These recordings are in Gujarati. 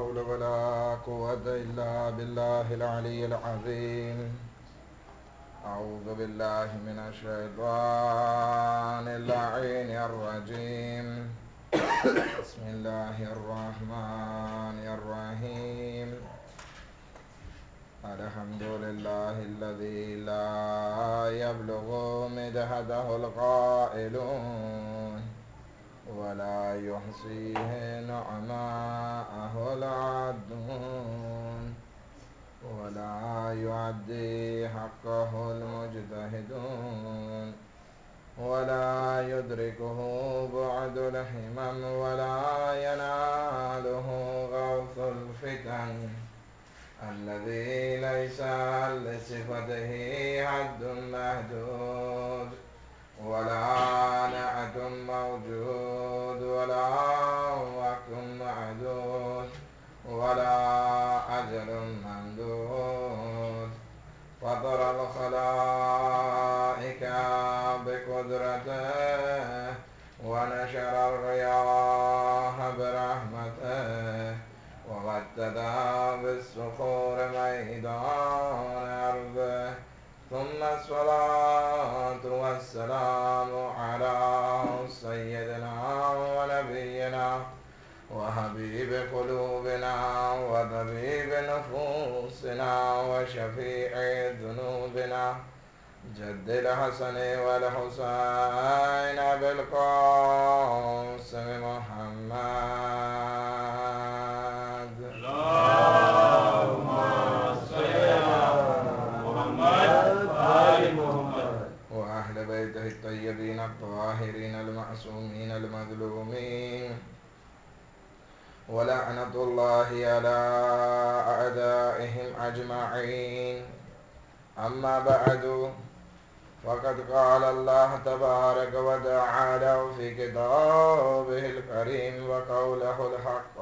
حول ولا قوة إلا بالله العلي العظيم. أعوذ بالله من الشيطان اللعين الرجيم. بسم الله الرحمن الرحيم. الحمد لله الذي لا يبلغ مدحته القائلون ولا يحصيه نعماءه العادون ولا يعدي حقه المجتهدون ولا يدركه بعد الهمم ولا يناله غوث الفتن الذي ليس لصفته حد محدود ولا نعت موجود ولا وقت معدود ولا أجل ممدود. فطر الخلائق بقدرته ونشر الرياح برحمته ومدد بالصخور ميدان أرضه. ثم الصلاة والسلام على سيدنا ونبينا وحبيب قلوبنا وطبيب نفوسنا وشفيع ذنوبنا جد الحسن والحسين بالقاسم محمد. اللهم صل على محمد وآل محمد وأهل بيته الطيبين الطاهرين المعصومين المظلومين ولعنة الله على أعدائهم أجمعين. أما بعد، فقد قال الله تبارك وتعالى في كتابه الكريم وقوله الحق.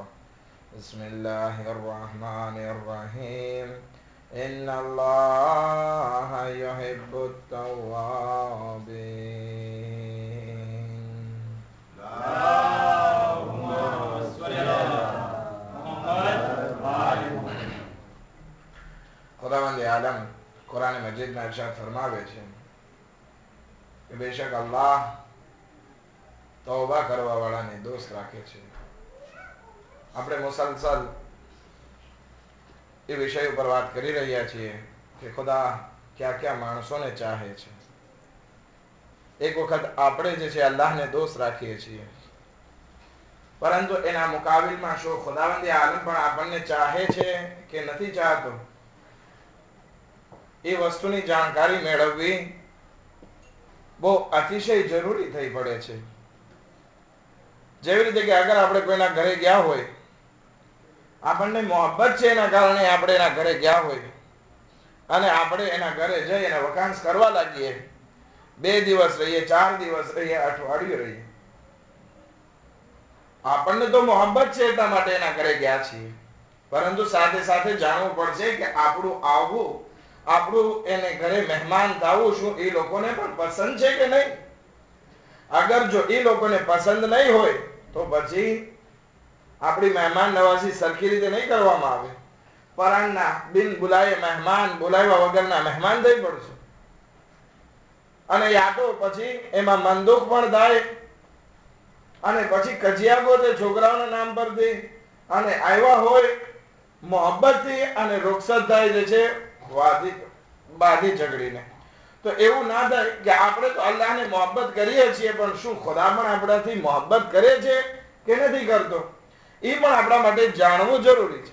بسم الله الرحمن الرحيم. إن الله يحب التوابين. اللهم صل على محمد وآل محمد. खुदावंद आलम कुरान मजीद में इरशाद फरमावे છે કે બેશક અલ્લાહ તૌબા કરવા વાળાને દોસ્ત રાખે છે. આપણે મુસલસલ એ વિષય ઉપર વાત કરી રહ્યા છીએ કે ખુદા ક્યાં ક્યાં માણસોને ચાહે છે. એક વખત આપણે જે છે અલ્લાહને દોસ્ત રાખીએ છીએ, પરંતુ એના મુકાબિલમાં શું ખુદાવંદ આલમ પણ આપણને ચાહે છે કે નથી ચાહતો, એ વસ્તુની જાણકારી મેળવવી બહુ અતિશય જરૂરી થઈ પડે છે. જેવી રીતે કે અગર આપણે કોઈના ઘરે ગયા હોય, આપણને મોહબ્બત છે એના કારણે આપણે એના ઘરે ગયા હોય અને આપણે એના ઘરે જઈ એને વકાંશ કરવા લાગીએ, 2 દિવસ રહીએ, 4 દિવસ રહીએ, અઠવાડિયું રહીએ, આપણને તો મોહબ્બત છે એટલા માટે એના ઘરે ગયા છીએ, પરંતુ સાથે સાથે જાણવું પડશે કે આપણું આવવું, આપણું એને ઘરે મહેમાન થવું, શું એ લોકોને પણ પસંદ છે કે નહીં. અગર જો એ લોકોને પસંદ નહીં હોય તો પછી આપણી મહેમાન નવાઝી સરખી રીતે નહીં કરવામાં આવે. પરાણના બિન બોલાયે મહેમાન, બોલાવ્યા વગરના મહેમાન થઈ પડશે અને યા તો પછી એમાં મનદુખ પણ થાય અને પછી કજિયા ગોતે છોકરાઓના નામ પરથી અને આવ્યા હોય મોહબ્બતથી અને રૂખસત થાય જે છે બાધી ઝઘડીને. તો એવું ના થાય કે આપણે તો અલ્લાહને મોહબ્બત કરીએ છીએ, પણ શું ખુદા પણ આપણાથી મોહબ્બત કરે છે કે નથી કરતો, એ પણ આપણા માટે જાણવું જરૂરી છે.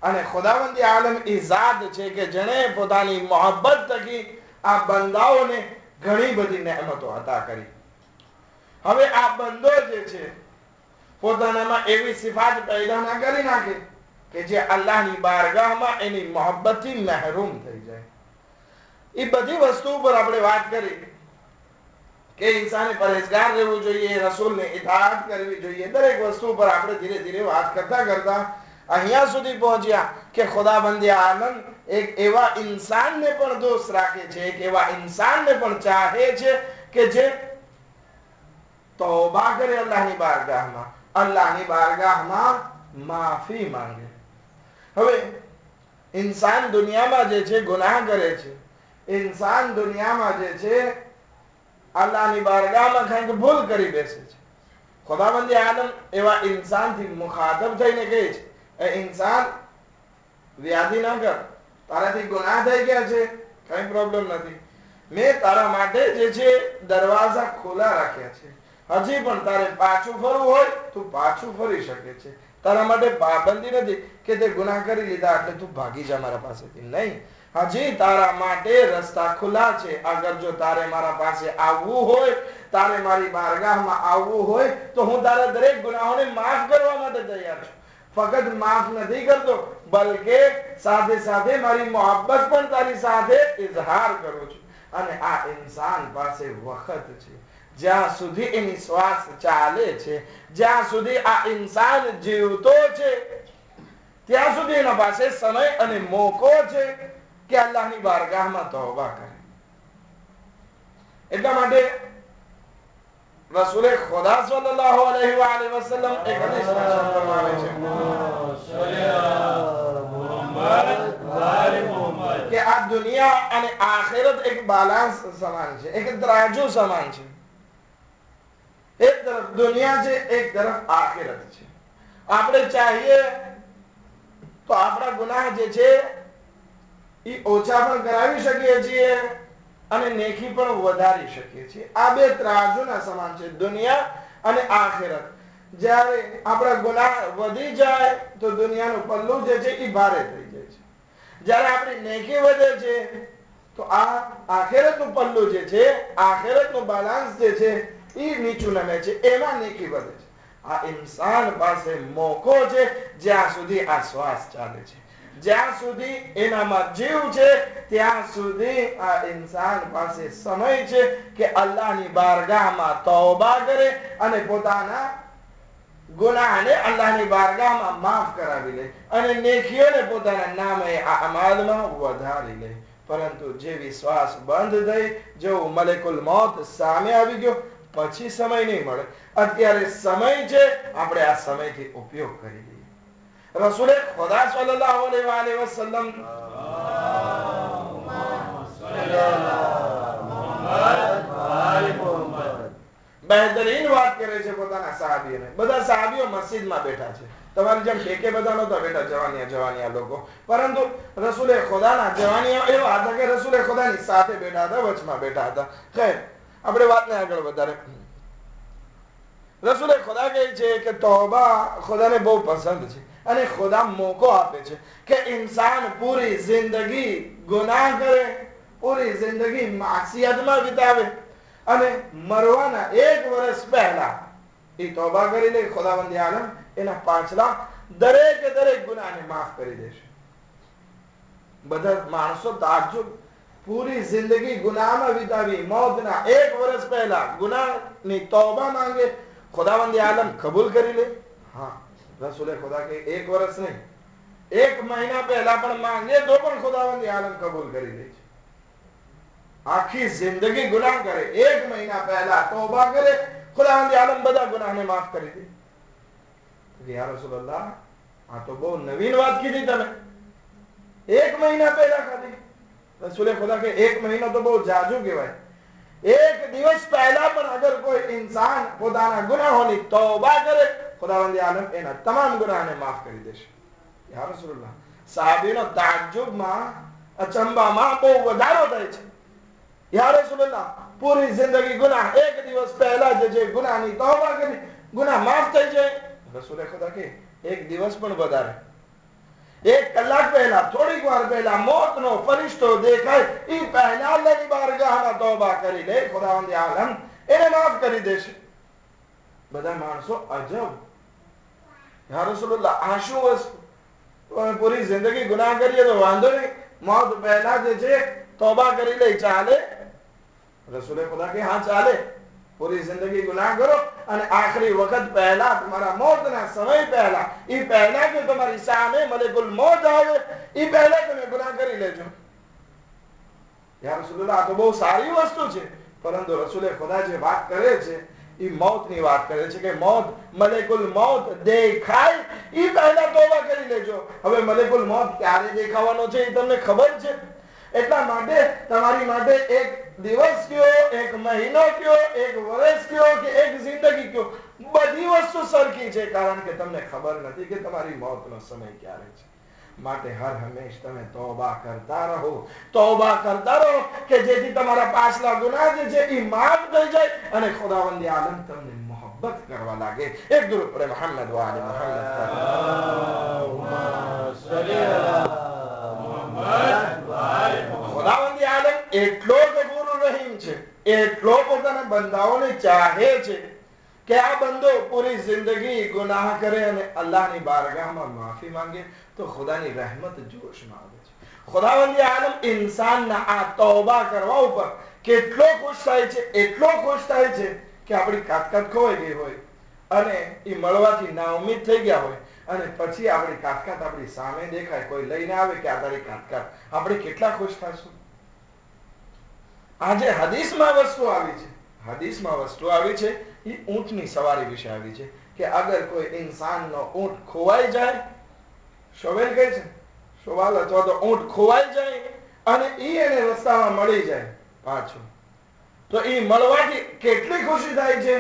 અને ખુદાવંદ આલમ એ ઝાત છે કે જેણે પોતાની મોહબ્બત થકી આ બંદાઓને ઘણી બધી નેમતો અતા કરી. હવે આ બંદો જે છે પોતાનામાં એવી સિફાત પેદા ના કરી નાખે કે જે અલ્લાહની બારગાહમાં એની મોહબ્બતથી મહેરૂમ થઈ જાય. એ બધી વસ્તુ ઉપર આપણે વાત કરી કે ઇન્સાને પરહેજગાર રહેવું જોઈએ, રસૂલને ઇતાઅત કરવી જોઈએ. દરેક વસ્તુ ઉપર આપણે ધીરે ધીરે વાત કરતા કરતા અહીંયા સુધી પહોંચ્યા કે ખુદાબંદ આલમ એક એવા ઇન્સાનને પણ દોસ્ત રાખે છે, એક એવા ઇન્સાનને પણ ચાહે છે કે જે તૌબા કરે અલ્લાહની બારગાહમાં, અલ્લાહની બારગાહમાં માફી માંગે. હવે ઇન્સાન દુનિયામાં જે છે ગુનાહ કરે છે, ઇન્સાન દુનિયામાં જે છે અલ્લાહની બારગાહમાં કંઈક ભૂલ કરી બેસે છે. ખુદાવંદ આલમ એવા ઇન્સાનથી મુખાતબ થઈને કહે છે, એ ઇન્સાન વ્યાધિ ન કર, તારાથી ગુનાહ થઈ ગયા છે, કઈ પ્રોબ્લેમ નથી. મેં તારા માટે જે છે દરવાજા ખોલા રાખ્યા છે. હજી પણ તારે પાછું ફરવું હોય તું પાછું ફરી શકે છે. તારા માટે પાબંદી નથી કે તે ગુનાહ કરી લીધા એટલે તું ભાગી જા મારા પાસેથી. નહીં, હજી તારા માટે રસ્તા ખુલ્લા છે. અગર જો તારે મારા પાસે આવવું હોય, તારે મારી બારગાહમાં આવવું હોય તો હું તારા દરેક ગુનાહોને માફ કરવા માટે તૈયાર છું. ફક્ત માફ નથી કરતો, બલકે સાથે સાથે મારી મોહબ્બત પણ તારી સાથે ઇઝહાર કરું છું. અને આ ઇન્સાન પાસે વખત છે, જ્યાં સુધી એની શ્વાસ ચાલે છે, જ્યાં સુધી આ ઇન્સાન જીવતો છે, ત્યાં સુધી એના પાસે સમય અને મોકો છે કે અલ્લાહની બારગાહમાં તૌબા કરે. એટલા માટે રસૂલે ખુદા સલ્લલ્લાહુ અલૈહિ વસલ્લમ એક હદીસમાં ફરમાવે છે કે આ દુનિયા અને આખિરત એક બાલાન્સ સમાન છે, એક તરાજુ સમાન છે. એક તરફ દુનિયા છે, એક તરફ આખિરત છે. આપણે ચાહીએ તો આપણા ગુનાહ જે છે એ ઓછા પણ કરાવી શકીએ છીએ અને નેકી પણ વધારી શકીએ છીએ. આ બે તરાજુના સમાન છે, દુનિયા અને આખિરત. જ્યારે આપણા ગુનાહ વધી જાય તો દુનિયાનું પલ્લું જે છે એ ભારે થઈ જાય છે. જ્યારે આપણી નેકી વધે છે તો આ આખિરતનું પલ્લું જે છે, આખિરતનું બાલાન્સ જે છે એ નીચું નમે છે, એમાં નેકી વધે છે. આ ઇન્સાન પાસે મોકો છે જ્યાં સુધી આ શ્વાસ ચાલે છે, જ્યાં સુધી એનામાં જીવ છે, ત્યાં સુધી આ ઇન્સાન પાસે સમય છે કે અલ્લાહની બારગાહમાં તૌબા કરે અને પોતાના ગુનાહને અલ્લાહની બારગાહમાં માફ કરાવી લે અને નેકીઓને પોતાના નામે આ અમાલમાં વધારી લે. પરંતુ જે વિશ્વાસ બંધ થઈ, જેવું મલેકુલ મોત સામે આવી ગયો, પછી સમય નહીં મળે. અત્યારે સમય છે, આપણે આ સમયથી ઉપયોગ કરી લઈએ. રસૂલે ખુદા સલ્લલ્લાહુ અલૈહિ વસલ્લમ બહેતરીન વાત કરે છે પોતાના સહાબીઓને. બધા સહાબીઓ મસ્જિદમાં બેઠા છે, તમારી જેમ ઠેકે બધા નહોતા બેઠા જવાનિયા લોકો, પરંતુ રસૂલે ખુદાના જવાનિયા એવા હતા કે રસૂલે ખુદાની સાથે બેઠા હતા, વચમાં બેઠા હતા. ખૈર, આપણે વાતને આગળ વધારે. રસૂલે ખુદા કહે છે કે તૌબા ખુદાને બહુ પસંદ છે અને ખુદા મોકો આપે છે કે ઇન્સાન પૂરી જિંદગી ગુનાહ કરે, પૂરી જિંદગી માસિયતમાં વિતાવે અને મરવાના 1 વર્ષ પહેલા એ તૌબા કરી લે. ખુદાવંદ આલમ એના પાછલા દરેક ગુનાહને માફ કરી દેશે. બધા માણસો તાજ્જુબ, પૂરી જિંદગી ગુનાહમાં વિતાવી, મોતના 1 વર્ષ પહેલા ગુનાહની તૌબા માંગે, ખુદાવંદ આલમ કબૂલ કરી લે. હા, રસૂલે ખુદા કે 1 વર્ષ નહીં, 1 મહિના પહેલા પણ માંગે તો પણ ખુદાવંદ આલમ કબૂલ કરી લે છે. આખી જિંદગી ગુનાહ કરે, 1 મહિના પહેલા તૌબા કરે, ખુદાવંદ આલમ બધા ગુનાહને માફ કરી દે. યા રસૂલલ્લાહ, આ તો બહુ નવીન વાત કીધી તમે. 1 મહિના પહેલા ખાલી. રસૂલે ખુદા કે 1 મહિનો તો બહુ જાજુ કહેવાય. 1 દિવસ પહેલા પણ અગર કોઈ ઇન્સાન પોતાના ગુનાહોની તૌબા કરે, ખુદાવંદ આલમ એના તમામ ગુનાહને માફ કરી દેશે. યા રસૂલલ્લાહ, સહાબીનો તાજ્જુબમાં, અચંબામાં બહુ વધારો થાય છે. યા રસૂલલ્લાહ, પૂરી જિંદગી ગુનાહ, 1 દિવસ પહેલા જે ગુનાહની તૌબા કરી, ગુનાહ માફ થઈ જાય. રસૂલે ખુદા કે 1 દિવસ પણ વધારે, 1 કલાક પહેલા, થોડીક વાર પહેલા મોતનો ફરિશ્તો દેખાય એ પહેલા અલ્લાહની બારગાહમાં તૌબા કરી લે, ખુદાવંદ આલમ એને માફ કરી દેશે. બધા માણસો અજબ, યા રસૂલલ્લાહ, આ શું વસ્તુ? પૂરી જિંદગી ગુનાહ કરીએ તો વાંધો નહીં, મોત પહેલા જે છે તૌબા કરી લે, ચાલે? રસૂલે ખુદા કે હા ચાલે. પૂરી જિંદગી ગુનાહ કરો અને આખરી વખત પહેલા, તમારા મોતના સમય પહેલા, એ પહેલા જો તમારી સામે મલેકુલ મોત આવે, એ પહેલા તમે ગુનાહ કરી લેજો. યા રસૂલલ્લાહ, આ તો બહુ સારી વસ્તુ છે. પરંતુ રસૂલે ખુદા જે વાત કરે છે એ મોતની વાત કરે છે કે મોત, મલેકુલ મોત દેખાય એ પહેલા તોબા કરી લેજો. હવે મલેકુલ મોત ક્યારે દેખાવાનો છે એ તમને ખબર છે? એટલા માટે તમારી માટે એક દિવસ કયો, એક મહિનો કયો, એક વર્ષ કયો કે એક જિંદગી કયો, બધી વસ્તુ સરખી છે, કારણ કે તમને ખબર નથી કે તમારી મોતનો સમય ક્યારે છે. માટે હર હંમેશ તમે તોબા કરતા રહો, તોબા કરતા રહો કે જેથી તમારા પાછલા ગુનાહ જે છે એ માફ થઈ જાય અને ખુદાવંદી આલમ તમને મોહબ્બત કરવા લાગે. એક દરૂદ પડે મોહમ્મદ વાલે મોહમ્મદ ખુદાવંદી આલમ એટલો ગફૂર રહીમ છે, એટલો પોતાના બંદાઓને ચાહે છે કે આ બંદો પૂરી જિંદગી ગુનાહ કરે અને અલ્લાહની બારગાહમાં માફી માંગે તો ખુદાની રહેમત જોશમાં આવે છે. ખુદાવંદી આલમ ઇન્સાનના આ તૌબા કરવા ઉપર કેટલો ખુશ થાય છે, એટલો ખુશ થાય છે કે આપણી કાતકાત ખોવાઈ ગઈ હોય અને એ મળવાથી નાઉમીદ થઈ ગયા હોય અને પછી આપણી કાતકાત આપણી સામે દેખાય, કોઈ લઈને આવે કે આ તારી કાતકાત, આપણે કેટલા ખુશ થશું. આજે હદીસમાં વસ્તુ આવી છે, હદીસમાં વસ્તુ આવી છે એ ઊંટની સવારી વિશે આવી છે કે અગર કોઈ ઇન્સાનનો ઊંટ ખોવાઈ જાય, શોવેલ કહે છે શોવાલ અથવા તો ઊંટ ખોવાઈ જાય અને ઈ એને રસ્તામાં મળી જાય પાછું, તો ઈ મળવાથી કેટલી ખુશી થાય છે.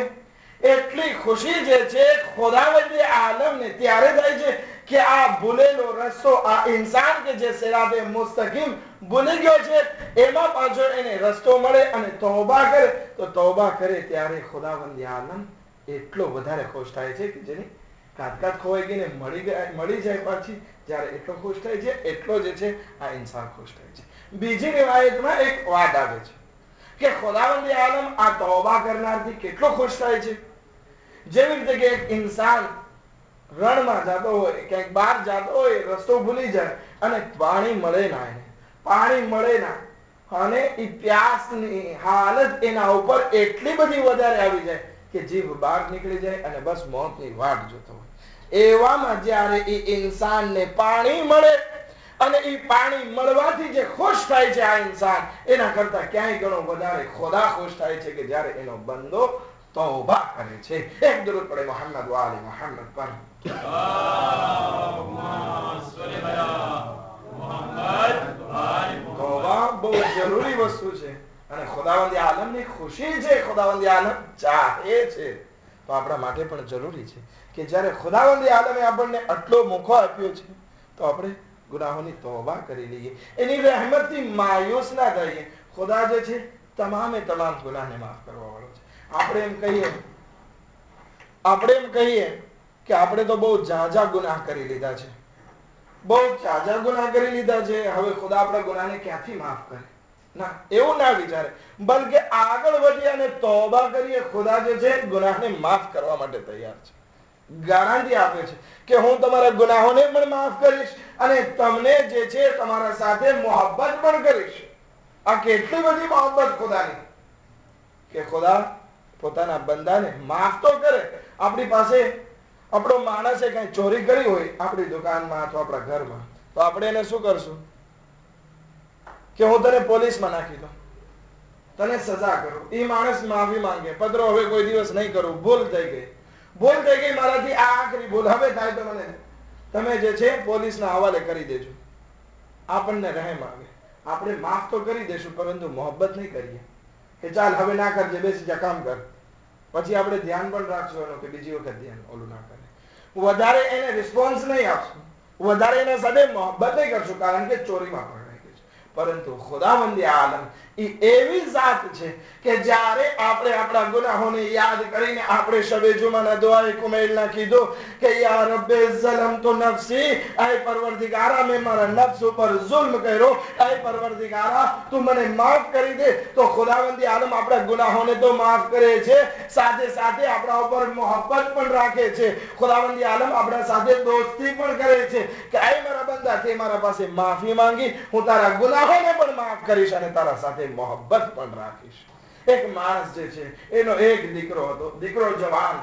એટલી ખુશી જે છે ખુદાવંદે આલમને ત્યારે થાય છે કે આ ભૂલેલો રસ્તો, આ ઇન્સાન કે જે સિરાતે મુસ્તકીમ ભૂલી ગયો છે એમાં પાછો એને રસ્તો મળે અને તૌબા કરે, તો તૌબા કરે ત્યારે ખુદાવંદે આલમ એટલો વધારે ખુશ થાય છે કે જેની કાતકાત ખોવાઈ ગઈને મળી જાય પાછી, જ્યારે એટલો ખુશ થાય છે એટલો જે છે આ ઇન્સાન ખુશ થાય છે. બીજી રિવાયતમાં એક વાત આવે છે કે ખુદાવંદે આલમ આ તૌબા કરનારથી કેટલો ખુશ થાય છે. જેવી રીતે કે એક ઇન્સાન રણમાં જતો હોય, ક્યાંક બહાર જતો હોય, રસ્તો ભૂલી જાય અને પાણી મળે ના, એને પાણી મળે ના અને એ પ્યાસની હાલત એના ઉપર એટલી બધી વધારે આવી જાય કે જીભ બહાર નીકળી જાય અને બસ મોતની વાટ જોતો હોય. એવામાં જ્યારે એ ઇન્સાનને પાણી મળે અને એ પાણી મળવાથી જે ખુશ થાય છે આ ઇન્સાન, એના કરતા ક્યાંય ઘણો વધારે ખુદા ખુશ થાય છે કે જ્યારે એનો બંદો તૌબા કરે છે. એક દરૂદ પડે મોહમ્મદ વાલે મોહમ્મદ પર. તૌબા બહુ જરૂરી વસ્તુ છે અને ખુદાવંદી આલમની ખુશી છે, ખુદાવંદી આલમ ચાહે છે તો આપણા માટે પણ જરૂરી છે કે જ્યારે ખુદાવંદી આલમે આપણને આટલો મોકો આપ્યો છે તો આપણે ગુનાહોની તૌબા કરી લઈએ, એની રહેમતથી માયુસ ના થઈએ. ખુદા જે છે તમામે તમામ ગુનાહને માફ કરવા વાળો છે. આપણે એમ કહીએ કે આપણે તો બહુ ઝાઝા ગુનાહ કરી લીધા છે, બહુ ઝાઝા ગુનાહ કરી લીધા છે, હવે ખુદા આપણા ગુનાહને ક્યાંથી માફ કરે? ના, એવું ના વિચારે, બલકે આગળ વધીએ અને તૌબા કરીએ. ખુદા જે છે ગુનાહને માફ કરવા માટે તૈયાર છે, ગારંટી આપે છે કે હું તમારા ગુનાહોને પણ માફ કરીશ અને તમને જે છે તમારા સાથે મોહબ્બત પણ કરીશ. આ કેટલી બધી મોહબ્બત ખુદાની કે ખુદા પોતાના બંદાને માફ તો કરે. આપણી પાસે આપણો માણસે કઈ ચોરી કરી હોય આપણી દુકાનમાં અથવા આપણા ઘરમાં, તો આપણે એને શું કરશું કે હું તને પોલીસમાં નાખી દઉં, તને સજા કરું. એ માણસ માફી માંગે, પત્રો હવે કોઈ દિવસ નહીં કરું, ભૂલ થઈ ગઈ મારાથી, આ આખરી ભૂલ, હવે થાય તો મને તમે જે છે પોલીસના હવાલે કરી દેજો. આપણને રહેમ આવે, આપણે માફ તો કરી દેશું પરંતુ મોહબ્બત નહીં કરીએ કે ચાલ હવે ના કરજે, બેસી જા, કામ કર. પછી આપણે ધ્યાન પણ રાખશું એનું કે બીજી વખત ધ્યાન ઓલું ના કરે. વધારે એને રિસ્પોન્સ નહીં આપશું, વધારે એના સાથે મોહબ્બત નહીં કરશું, કારણ કે ચોરીમાં પકડાઈ ગઈ છે. પરંતુ ખુદાવંદી આલમ એ એવી જાત છે કે જ્યારે આપણે આપણા ગુનાહોને યાદ કરીને આપણે શબે જુમાના દુઆએ કુમૈલના કીધું કે યા રબ્બે ઝલમતુ નફસી, ay પરવરદિગારા મેં મારા નફ્સ ઉપર જુલ્મ કર્યો, ay પરવરદિગારા તું મને માફ કરી દે. તો ખુદાવંદી આલમ આપણા ગુનાહોને તો માફ કરે છે, સાથે સાથે આપણા ઉપર મોહબ્બત પણ રાખે છે. ખુદાવંદી આલમ આપણા સાથે દોસ્તી પણ કરે છે કે ay મારા બંદા, તે મારા પાસે માફી માંગી, હું તારા ગુનાહોને પણ માફ કરીશ અને તારા સાથે મોહબ્બત પણ રાખીશ. એક માણસ જે છે એનો એક દીકરો હતો, દીકરો જવાન,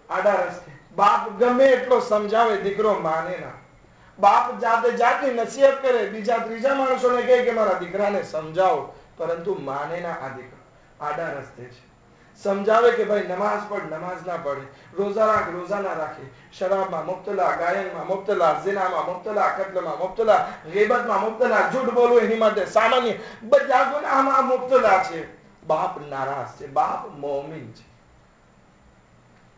આડા રસ્તે. બાપ ગમે એટલો સમજાવે, દીકરો માને ના. બાપ જાતે જાતની નસીહત કરે, બીજા ત્રીજા માણસોને કહે કે મારા દીકરાને સમજાવો, પરંતુ માને ના. આ દીકરો આડા રસ્તે છે. સમજાવે કે ભાઈ નમાઝ પઢ, નમાઝ ના પડે, રોઝા રાખ, રોઝા ના રાખે, શરાબમાં મુબ્તલા, ગાયનમાં મુબ્તલા, ઝિનામાં મુબ્તલા, કત્લમાં મુબ્તલા, ગીબતમાં મુબ્તલા, જૂઠ બોલવું એની માટે સામાન્ય બધા ગુનાહમાં મુબ્તલા છે. બાપ નારાજ છે. બાપ મોમિન છે.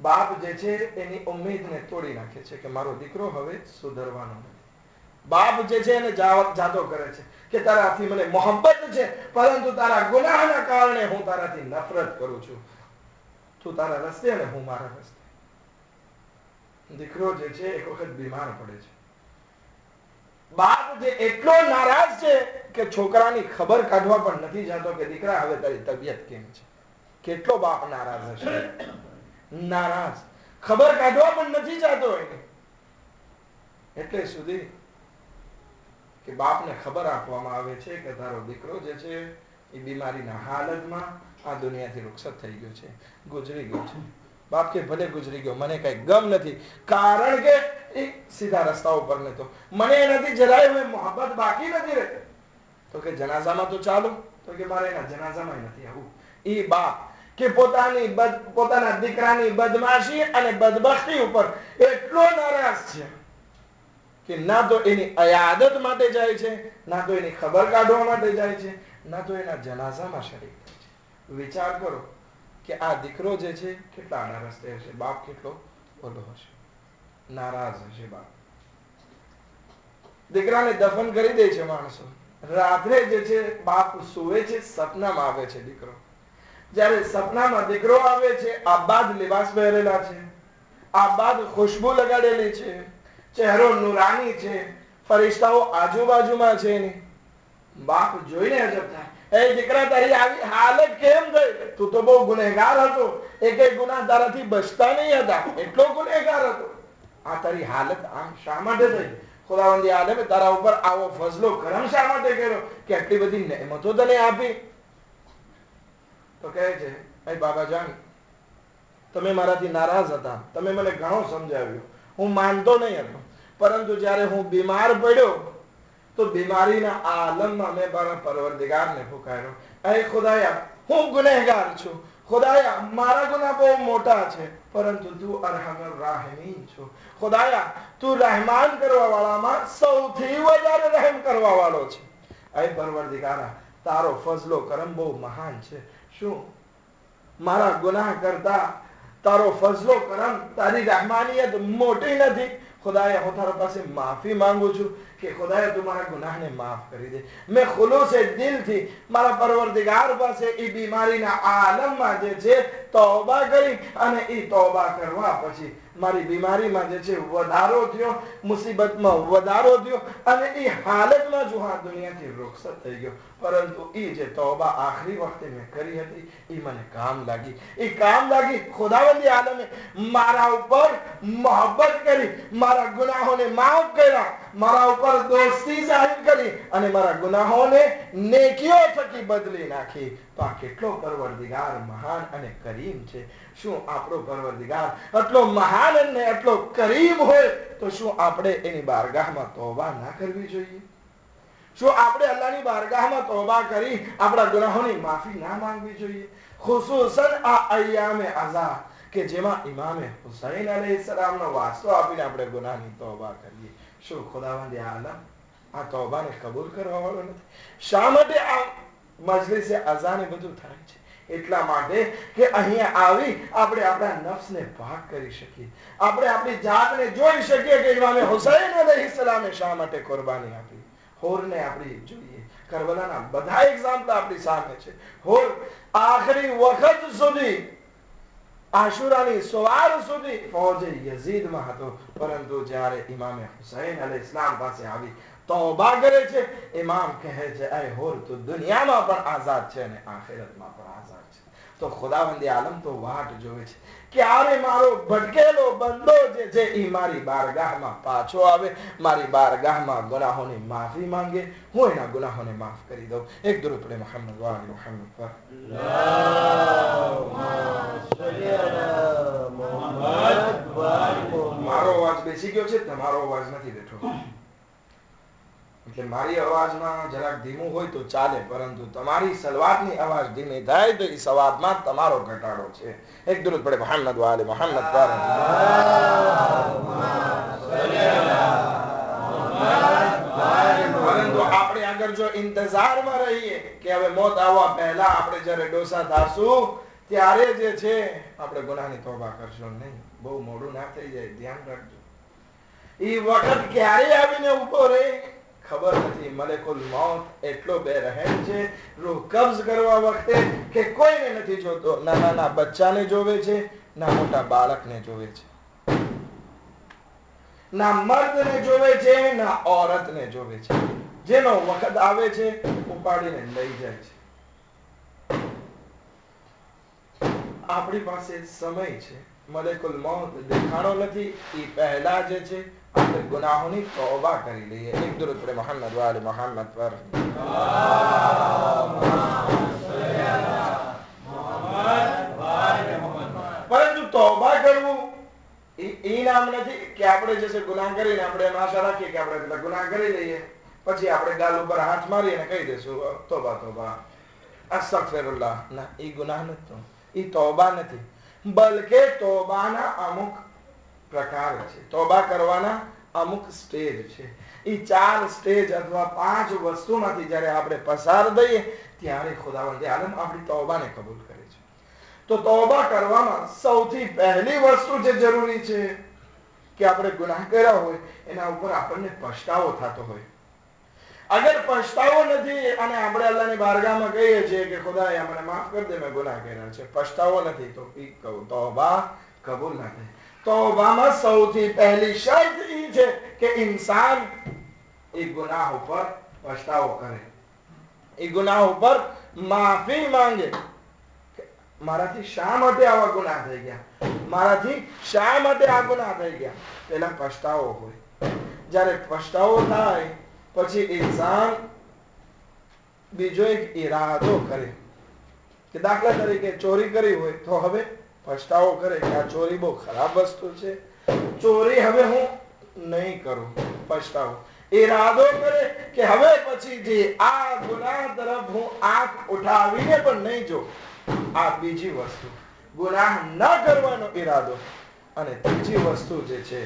બાપ જે છે એની ઉમ્મીદને તોડી નાખે છે કે મારો દીકરો હવે સુધરવાનો નથી. બાપ જે છે એને જાતો કરે છે કે તારાથી મને મોહબ્બત છે, પરંતુ તારા ગુનાહના કારણે હું તારાથી નફરત કરું છું. તું તારા રસ્તે અને હું મારા રસ્તે. દીકરો જે છે એક વખત બીમાર પડે છે. બાપ જે એટલો નારાજ છે કે છોકરાની ખબર કાઢવા પણ નથી જતો કે દીકરા હવે તારી તબિયત કેમ છે. કેટલો બાપ નારાજ હશે. નારાજ, ખબર કાઢવા પણ નથી જતો એને. એટલે સુધી કે બાપને ખબર આપવામાં આવે છે કે તારો દીકરો જે છે એ બીમારીના હાલતમાં આ દુનિયાથી રૂખસત થઈ ગયો છે, ગુજરી ગયો છે. બાપ કે ભલે ગુજરી ગયો, મને કઈ ગમ નથી, કારણ કે એ સીધા રસ્તા ઉપર નતો, મને એનાથી જરાય હવે મોહબ્બત બાકી નથી રહેતી. તો કે જનાઝામાં તો ચાલો, તો કે મારે એના જનાઝામાં નથી આવવું. એ બાપ કે પોતાના દીકરાની બદમાશી અને બદબખતી ઉપર એટલો નારાજ છે કે ના તો એની અયાદત માટે જાય છે, ના તો એની ખબર કાઢવા માટે જાય છે, ના તો એના જનાઝામાં શરીક થાય છે. વિચાર કરો કે આ દીકરો જે છે કેટલા આડા રસ્તે હશે, બાપ કેટલો ઓલો હશે, નારાજ હશે બાપ. દીકરાને દફન કરી દે છે માણસો. રાત્રે જે છે બાપ સુવે છે, સપનામાં આવે છે દીકરો. જ્યારે સપનામાં દીકરો આવે છે, આબાદ લિબાસ પહેરેલા છે, આબાદ ખુશ્બુ લગાડેલી છે, ચહેરો નુરાની છે, ફરિશ્તાઓ આજુબાજુમાં છે એની. બાપ જોઈને અજબ થાય, એ દીકરા તારી આવી હાલત કેમ થઈ? તું તો બહુ ગુનેગાર હતો, એક ગુનાહ તારાથી બચતા નહીં હતા, એટલો ગુનેગાર હતો. આ તારી હાલત આમ શા માટે થઈ? ખુદાવંદી આલમે તારા ઉપર આવો ફઝલો કરમ શા માટે કર્યો કે આટલી બધી નેમતો તને આપી? તો કહે છે, એ બાબાજાન, તમે મારાથી નારાજ હતા, તમે મને ઘણો સમજાવ્યું, હું માનતો નહીં હતો, પરંતુ જ્યારે હું બીમાર પડ્યો તો બીમારીના આલમમાં મેં મારા પરવરદિગારને પુકાર્યો, એ ખુદાયા, હું ગુનેહગાર છું, ખુદાયા મારા ગુનાહ બહુ મોટા છે, પરંતુ તું અરહમર રાહિમીન છો. ખુદાયા તું રહેમાન કરવા વાળામાં સૌથી વધારે રહેમ કરવા વાળો છે. એ પરવરદિગારા, તારો ફઝલો કરમ બહુ મહાન છે. શું મારા ગુનાહ કરતા તારો ફઝલો કરમ, તારી રહેમાનિયત મોટી નથી? ખુદાયા હું તારા પાસે માફી માંગુ છું કે ખુદાયા તું મારા ગુનાહને માફ કરી દે. મેં ખુલૂસે દિલથી મારા પરવરદિગાર પાસે એ બીમારીના આલમમાં જે છે તૌબા કરી, અને એ તૌબા કરવા પછી મારી બીમારીમાં જે છે વધારો થયો, મુસીબતમાં વધારો થયો, અને એ હાલતમાં જો આ દુનિયાથી રૂખસત થઈ ગયો, પરંતુ એ જે તૌબા આખરી વખતે મેં કરી હતી એ મને કામ લાગી. એ કામ લાગી. ખુદાવંદી આલમે મારા ઉપર મોહબ્બત કરી, મારા ગુનાહોને માફ કર્યા, મારા ઉપર દોસ્તી જાહેર કરી, અને મારા ગુનાહોને નેકીઓ થકી બદલી નાખી. તો આ કેટલો પરવરદિગાર મહાન અને કરીમ છે. શું આપણો પરવરદિગાર આટલો મહાન અને આટલો કરીમ હોય તો શું આપણે એની બારગાહમાં તૌબા ના કરવી જોઈએ? શું આપણે અલ્લાહની બારગાહમાં તૌબા કરી આપણા ગુનાહોની માફી ના માંગવી જોઈએ? ખુસૂસન આ અય્યામે અઝા કે જેમાં ઇમામે હુસૈન અલૈહિસ્સલામનો વાસ્તો આપીને આપણે ગુનાહની તૌબા કરીએ, શું ખુદાવંદ આલમ આ તૌબાને કબૂલ કરવા વાળો નથી? શા માટે આ મજલિસે અઝાને બધું થાય છે? એટલા માટે કે અહીંયા આવી આપણે આપણા નફ્સને પાક કરી શકીએ, આપણે આપણી જાતને જોઈ શકીએ કે ઇમામે હુસૈન અલૈહિસ્સલામે શા માટે કુરબાની આપી. હોરને આપણી જોઈએ, કરબલાના બધા એક્ઝામ્પલ આપણી સામે છે. હોર આખરી વખત સુધી, આશુરાની સવાર સુધી ફૌજે યઝીદમાં હતો, પરંતુ જ્યારે ઇમામે હુસૈન અલૈહિસ્સલામ પાસે આવી તૌબા કરે છે, ઇમામ કહે છે, એ હોર તું દુનિયામાં પણ આઝાદ છે અને આખિરતમાં પણ આઝાદ છે. તો ખુદાવંદી આલમ તો વાટ જોવે છે ક્યારે મારો ભટકેલો બંદો જે છે એ મારી બારગાહમાં પાછો આવે, મારી બારગાહમાં ગુનાહોની માફી માંગે, હું એના ગુનાહોને માફ કરી દઉં. એક દરૂદ પડે મુહમ્મદ વાલી મુહમ્મદ પર. મારો અવાજ બેસી ગયો છે, તમારો અવાજ નથી બેઠો. એટલે મારી અવાજમાં જરાક ધીમું હોય તો ચાલે, પરંતુ તમારી સલવાતની અવાજ ધીમી થાય તો એ સવાબમાં તમારો ઘટાડો છે. એક દુરૂદ પડે મોહમ્મદ વાલે મોહમ્મદ પર. પરંતુ આપણે આગળ જો ઇંતજારમાં રહીએ કે હવે મોત આવવા પહેલા આપણે જ્યારે ડોસા થાશું ત્યારે જે છે આપણે ગુનાહની તોબા કરશું નહીં. બહુ મોડું ના થઈ જાય, ધ્યાન રાખજો. એ વખત ક્યારે આવીને ઉભો રહે ખબર નથી. મલેકુલ મૌત એટલો બેરહેમ છે રૂહ કબ્ઝ કરવા વખતે કે કોઈને નથી જોતો. ના નાના બચ્ચાને જોવે છે, ના મોટા બાળકને જોવે છે, ના મર્દને જોવે છે, ના ઓરતને જોવે છે. જેનો વખત આવે છે ઉપાડીને લઈ જાય છે. આપણી પાસે સમય છે. મલેકુલ મૌત દેખાણો નથી. એ પહેલા જે છે આપણે ગુનાહોની તૌબા કરી લઈએ. એક દુરૂદ પડે મોહમ્મદ વાલે મોહમ્મદ પર. પરંતુ તૌબા કરવું એ નામ નથી કે આપણે જે છે ગુનાહ કરીને આપણે એમ આશા રાખીએ કે આપણે પેલા ગુનાહ કરી લઈએ પછી આપણે ગાલ ઉપર હાથ મારી અને કહી દઈશું તોબા તોબા અસ્તગફિરુલ્લાહ. ના, એ ગુનાહ નથી, એ તૌબા નથી. બલકે તૌબાના અમુક પ્રકાર છે. તૌબા કરવાના અમુક સ્ટેજ છે. એ 4 સ્ટેજ અથવા 5 વસ્તુમાંથી જ્યારે આપણે પસાર થઈએ ત્યારે ખુદાવંદ આલમ આપણી તૌબાને કબૂલ કરે છે. તો તૌબા કરવામાં સૌથી પહેલી વસ્તુ જે જરૂરી છે કે આપણે ગુનાહ કર્યા હોય એના ઉપર આપણને પછતાવો થતો હોય. અગર પછતાવો નથી અને આપણે અલ્લાહની બારગાહમાં કહીએ છીએ કે ખુદાએ મને માફ કરી દે, મેં ગુનાહ કર્યા છે, પછતાવો નથી, તો એ તૌબા કબૂલ ના થાય. તૌબામાં સૌથી પહેલી શરત એ છે કે ઇન્સાન એ ગુનાહ ઉપર પછતાવો કરે, એ ગુનાહ ઉપર માફી માંગે. મારાથી શા માટે આવા ગુનાહ થઈ ગયા, મારાથી શા માટે આ ગુનાહ થઈ ગયા. પેલા પછતાવો હોય. જ્યારે પછતાવો થાય પછી ઇન્સાન બીજો એક ઈરાદો કરે કે દાખલા તરીકે ચોરી કરી હોય તો હવે પછતાવો કરે કે આ ચોરી બહુ ખરાબ વસ્તુ છે, ચોરી હવે હું નહીં કરું. પછતાવો. ઈરાદો કરે કે હવે પછીથી આ ગુનાહ તરફ હું આંખ ઉઠાવીને પણ નહીં જોઉં. આ બીજી વસ્તુ, ગુનાહ ન કરવાનો ઈરાદો. અને ત્રીજી વસ્તુ જે છે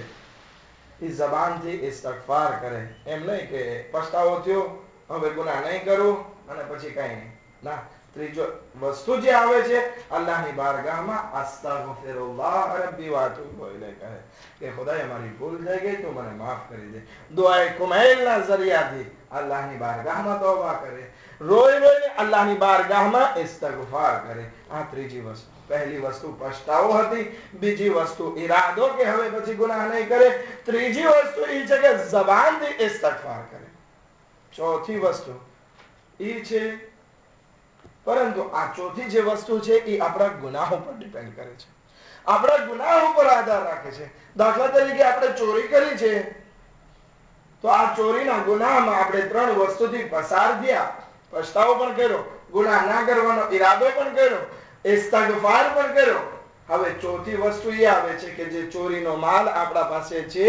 એ જબાનથી ઇસ્તગફાર કરે. એમ નહીં કે પછતાવો થયો હવે ગુનાહ નહીં કરું અને પછી કઈ નહીં. ના, ત્રીજો વસ્તુ જે આવે છે અલ્લાહની બારગાહમાં અસ્તગફિરુલ્લાહ રબ્બી વ અતૂબુ ઇલૈહ કહે કે ખુદાએ મારી ભૂલ થઈ ગઈ, તું મને માફ કરી દે. દુઆએ કુમૈલના ઝરિયાથી અલ્લાહની બારગાહમાં તૌબા કરે, રોઈ રોઈને અલ્લાહની બારગાહમાં ઇસ્તગફાર કરે. આ ત્રીજી વસ્તુ. પહેલી વસ્તુ પછતાવો હતી, બીજી વસ્તુ ઈરાદો કે હવે પછી ગુનાહ નહીં કરે, ત્રીજી વસ્તુ એ છે કે જબાનથી ઇસ્તગફાર કરે. ચોથી વસ્તુ એ છે, પરંતુ આ ચોથી જે વસ્તુ છે એ આપણા ગુનાહ ઉપર ડિપેન્ડ કરે છે, આપણા ગુનાહ ઉપર આધાર રાખે છે. દાખલા તરીકે આપણે ચોરી કરી છે તો આ ચોરીના ગુનાહમાં આપણે 3 વસ્તુથી પસાર થયા. પછતાવો પણ કર્યો, ગુનાહ ના કરવાનો ઈરાદો પણ કર્યો, ઇસ્તગફાર પણ કર્યો. હવે ચોથી વસ્તુ એ આવે છે કે જે ચોરીનો માલ આપણા પાસે છે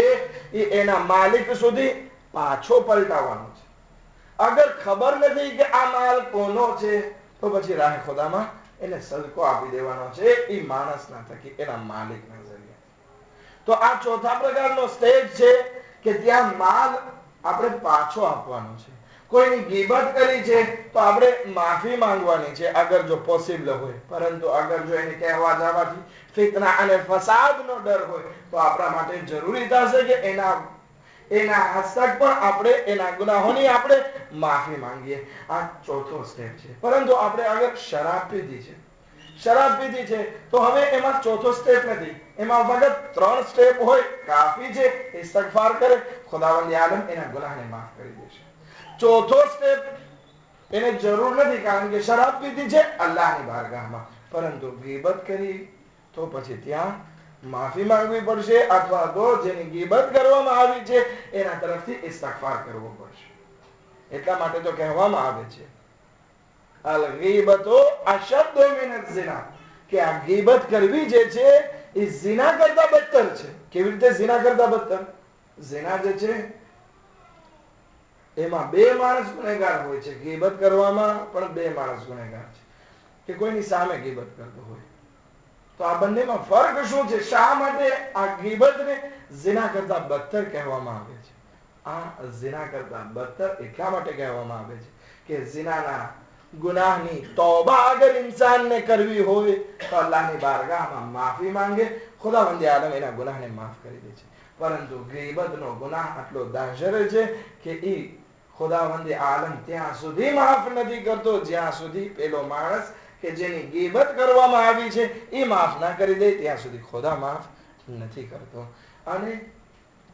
એ એના માલિક સુધી પાછો પલટાવવાનો છે. અગર ખબર નથી કે આ માલ કોનો છે તો પછી રાહ ખુદામાં એને સદકો આપી દેવાનો છે, એ માણસના થકી, એના માલિકના ઝરિયે. તો આ ચોથા પ્રકારનો સ્ટેજ છે કે ત્યાં માલ આપણે પાછો આપવાનો છે. કોઈની ગીબત કરી છે તો આપણે માફી માંગવાની છે અગર જો પોસિબલ હોય. પરંતુ અગર જો એને કહેવા જવાથી ફિતના અને ફસાદનો ડર હોય તો આપણા માટે જરૂરી થશે કે એના હસ્તક પણ આપણે એના ગુનાહોની આપણે માફી માંગીએ. આ ચોથો સ્ટેપ છે. પરંતુ આપણે અગર શરાબ પીધી છે, શરાબ પીધી છે તો હવે એમાં ચોથો સ્ટેપ નથી, એમાં ફક્ત 3 સ્ટેપ હોય કાફી છે. ઇસ્તગફાર કરે, ખુદાવંદ આલમ એના ગુનાહને માફ કરી દેશે. ચોથો સ્ટેપ એને જરૂર નથી કારણ કે શરાબ પીધી છે અલ્લાહની બારગાહમાં, પરંતુ ગીબત કરી તો પછી ત્યાં માફી માંગવી પડશે અથવા તો જેની ગીબત કરવામાં આવી છે એના તરફથી ઇસ્તગફાર કરવો પડશે. એટલા માટે તો કહેવામાં આવે છે અલ ગીબતો અશદ્દુ મિન અઝિના, કે આ ગીબત કરવી જે છે એ ઝિના કરતા બદતર છે. કેવી રીતે ઝિના કરતા બદતર? ઝિના જે છે એમાં બે માણસ ગુનેગાર હોય છે. ગીબત કરવામાં પણ બે માણસ ગુનેગાર છે, કે કોઈની સામે ગીબત કરતો હોય. તો આ બંનેમાં ફર્ક શું છે? શા માટે આ ગીબતને ઝિના કરતા બદતર કહેવામાં આવે છે? આ ઝિના કરતા બદતર એટલા માટે કહેવામાં આવે છે કે ઝિનાના ગુનાહની તૌબા અગર ઇન્સાનને કરવી હોય તો અલ્લાહની બારગાહમાં માફી માંગે, ખુદાવંદ આલમ એના ગુનાહને માફ કરી દે છે. પરંતુ ગીબતનો ગુનાહ આટલો દાંશર છે કે ઈ ખુદાવંદ આલમ ત્યાં સુધી માફ નથી કરતો જ્યાં સુધી પેલો માણસ કે જેની ગીબત કરવામાં આવી છે એ માફ ના કરી દે ત્યાં સુધી ખુદા માફ નથી કરતો. અને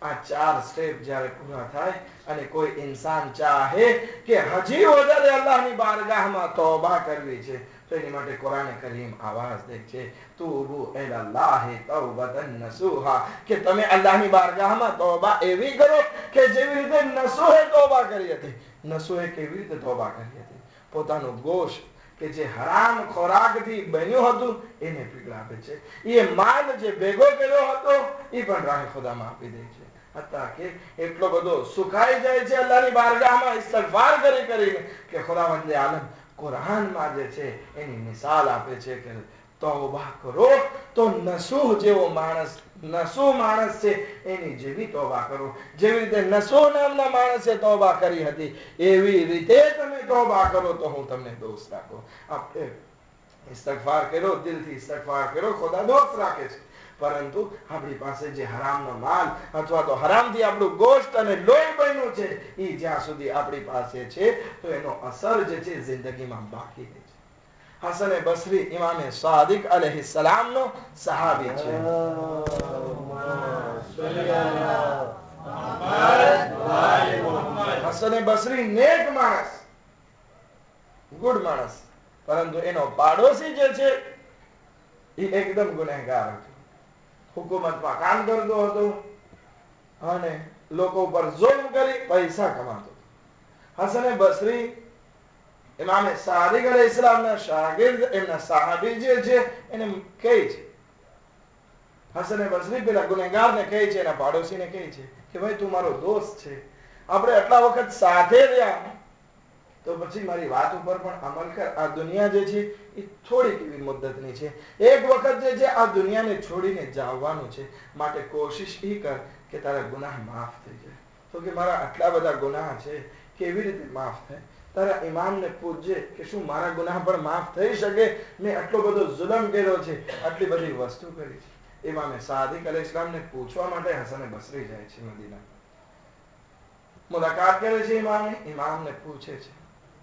આ 4 સ્ટેપ જ્યારે પૂરા થાય અને કોઈ ઇન્સાન ચાહે કે હજી વધારે અલ્લાહની બારગાહમાં તૌબા કરવી છે તો એની માટે કુરાન કરીમ આવાજ દે છે, તૂબુ ઇલલ્લાહી તૌબતન નસૂહા, કે તમે અલ્લાહની બારગાહમાં તૌબા એવી કરો કે જેવી રીતે નસૂહે તૌબા કરી હતી. નસૂહે કેવી રીતે તૌબા કરી હતી? પોતાનું ગોશ્ત કે જે હરામ ખોરાકથી બન્યું હતું એને પીગળાવે છે. એ માલ જે ભેગો કર્યો હતો એ પણ રાહે ખુદામાં આપી દે છે. હત્તા કે એટલો બધો સુખાઈ જાય છે અલ્લાહની બારગાહમાં ઇસ્તિગફાર કરીને કે ખુદાવંદ આલમ કુરાનમાં જે છે એની મિસાલ આપે છે કે તૌબા કરો તો નસૂહ જેવો માણસ, નસૂહ માણસ છે એની જેવી તૌબા કરો. જેવી રીતે નસૂહ નામના માણસે તૌબા કરી હતી એવી રીતે તમે તૌબા કરો તો હું તમને દોસ્ત રાખો. આપણે ઇસ્તિગફાર કરો, દિલથી ઇસ્તિગફાર કરો, ખુદા દોસ્ત રાખે છે. પરંતુ આપણી પાસે જે હરામનો માલ અથવા તો હરામથી આપણું ગોશ્ત અને લોહી બન્યું છે એ જ્યાં સુધી આપણી પાસે છે તો એનો અસર જે છે જિંદગીમાં બાકી રહે છે. હસન બસરી ઇમામે સાદિક અલૈહિ સલામનો સહાબી છે. હસન બસરી નેક માણસ, ગુડ માણસ, પરંતુ એનો પાડોશી જે છે એ એકદમ ગુનેગાર હતો. હુકુમતમાં કામ કરતો હતો અને લોકો પર જુલ્મ કરી પૈસા કમાતો હતો. હસન બસરી ઇમામે સાદિક અલૈહિ સલામના શાગિર્દ, એમના સહાબી જે છે એને કહે છે, હસન બસરી પેલા ગુનેગારને કહે છે, એના પાડોશીને કહે છે કે ભાઈ તું મારો દોસ્ત છે, આપણે આટલા વખત સાથે રહ્યા તો પછી મારી વાત ઉપર પણ અમલ કર. આ દુનિયા જે છે એ થોડીક એવી મુદ્દતની છે, એક વખત જે છે આ દુનિયાને છોડીને જવાનું છે, માટે કોશિશ એ કર કે તારા ગુનાહ માફ થઈ જાય. તો કે મારા આટલા બધા ગુનાહ છે કેવી રીતે માફ થાય? તારા ઇમામને પૂછજે કે શું મારા ગુનાહ પણ માફ થઈ શકે? મેં આટલો બધો જુલમ કર્યો છે, આટલી બધી વસ્તુ કરી છે. ઇમામે સાદિક અલૈહિસ સલામને પૂછવા માટે હસન બસરી જાય છે મદીના. મુલાકાત કરે છે ઇમામને પૂછે છે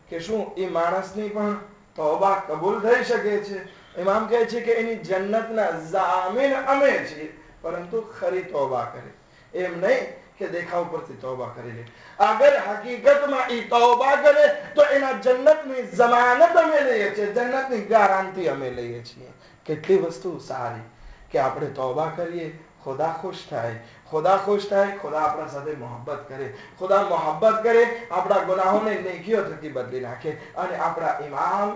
કે શું એ માણસની પણ તૌબા કબૂલ થઈ શકે છે? ઇમામ કહે છે કે એની જન્નતના જામીન અમે છીએ, પરંતુ ખરી તૌબા કરે, એમ નહીં કે દેખાવ પરથી તૌબા કરી લે. અગર હકીકતમાં ઈ તૌબા કરે તો એના જન્નતની જમાનત અમે લઈએ છીએ, જન્નતની ગારંટી અમે લઈએ છીએ. કેટલી વસ્તુ સારી કે આપણે તૌબા કરીએ, ખુદા ખુશ થાય, ખુદા ખુશ થાય, ખુદા આપણા સાથે મોહબ્બત કરે, ખુદા મોહબ્બત કરે, આપણા ગુનાહોને નેકીઓ થકી બદલી નાખે અને આપણા ઇમામ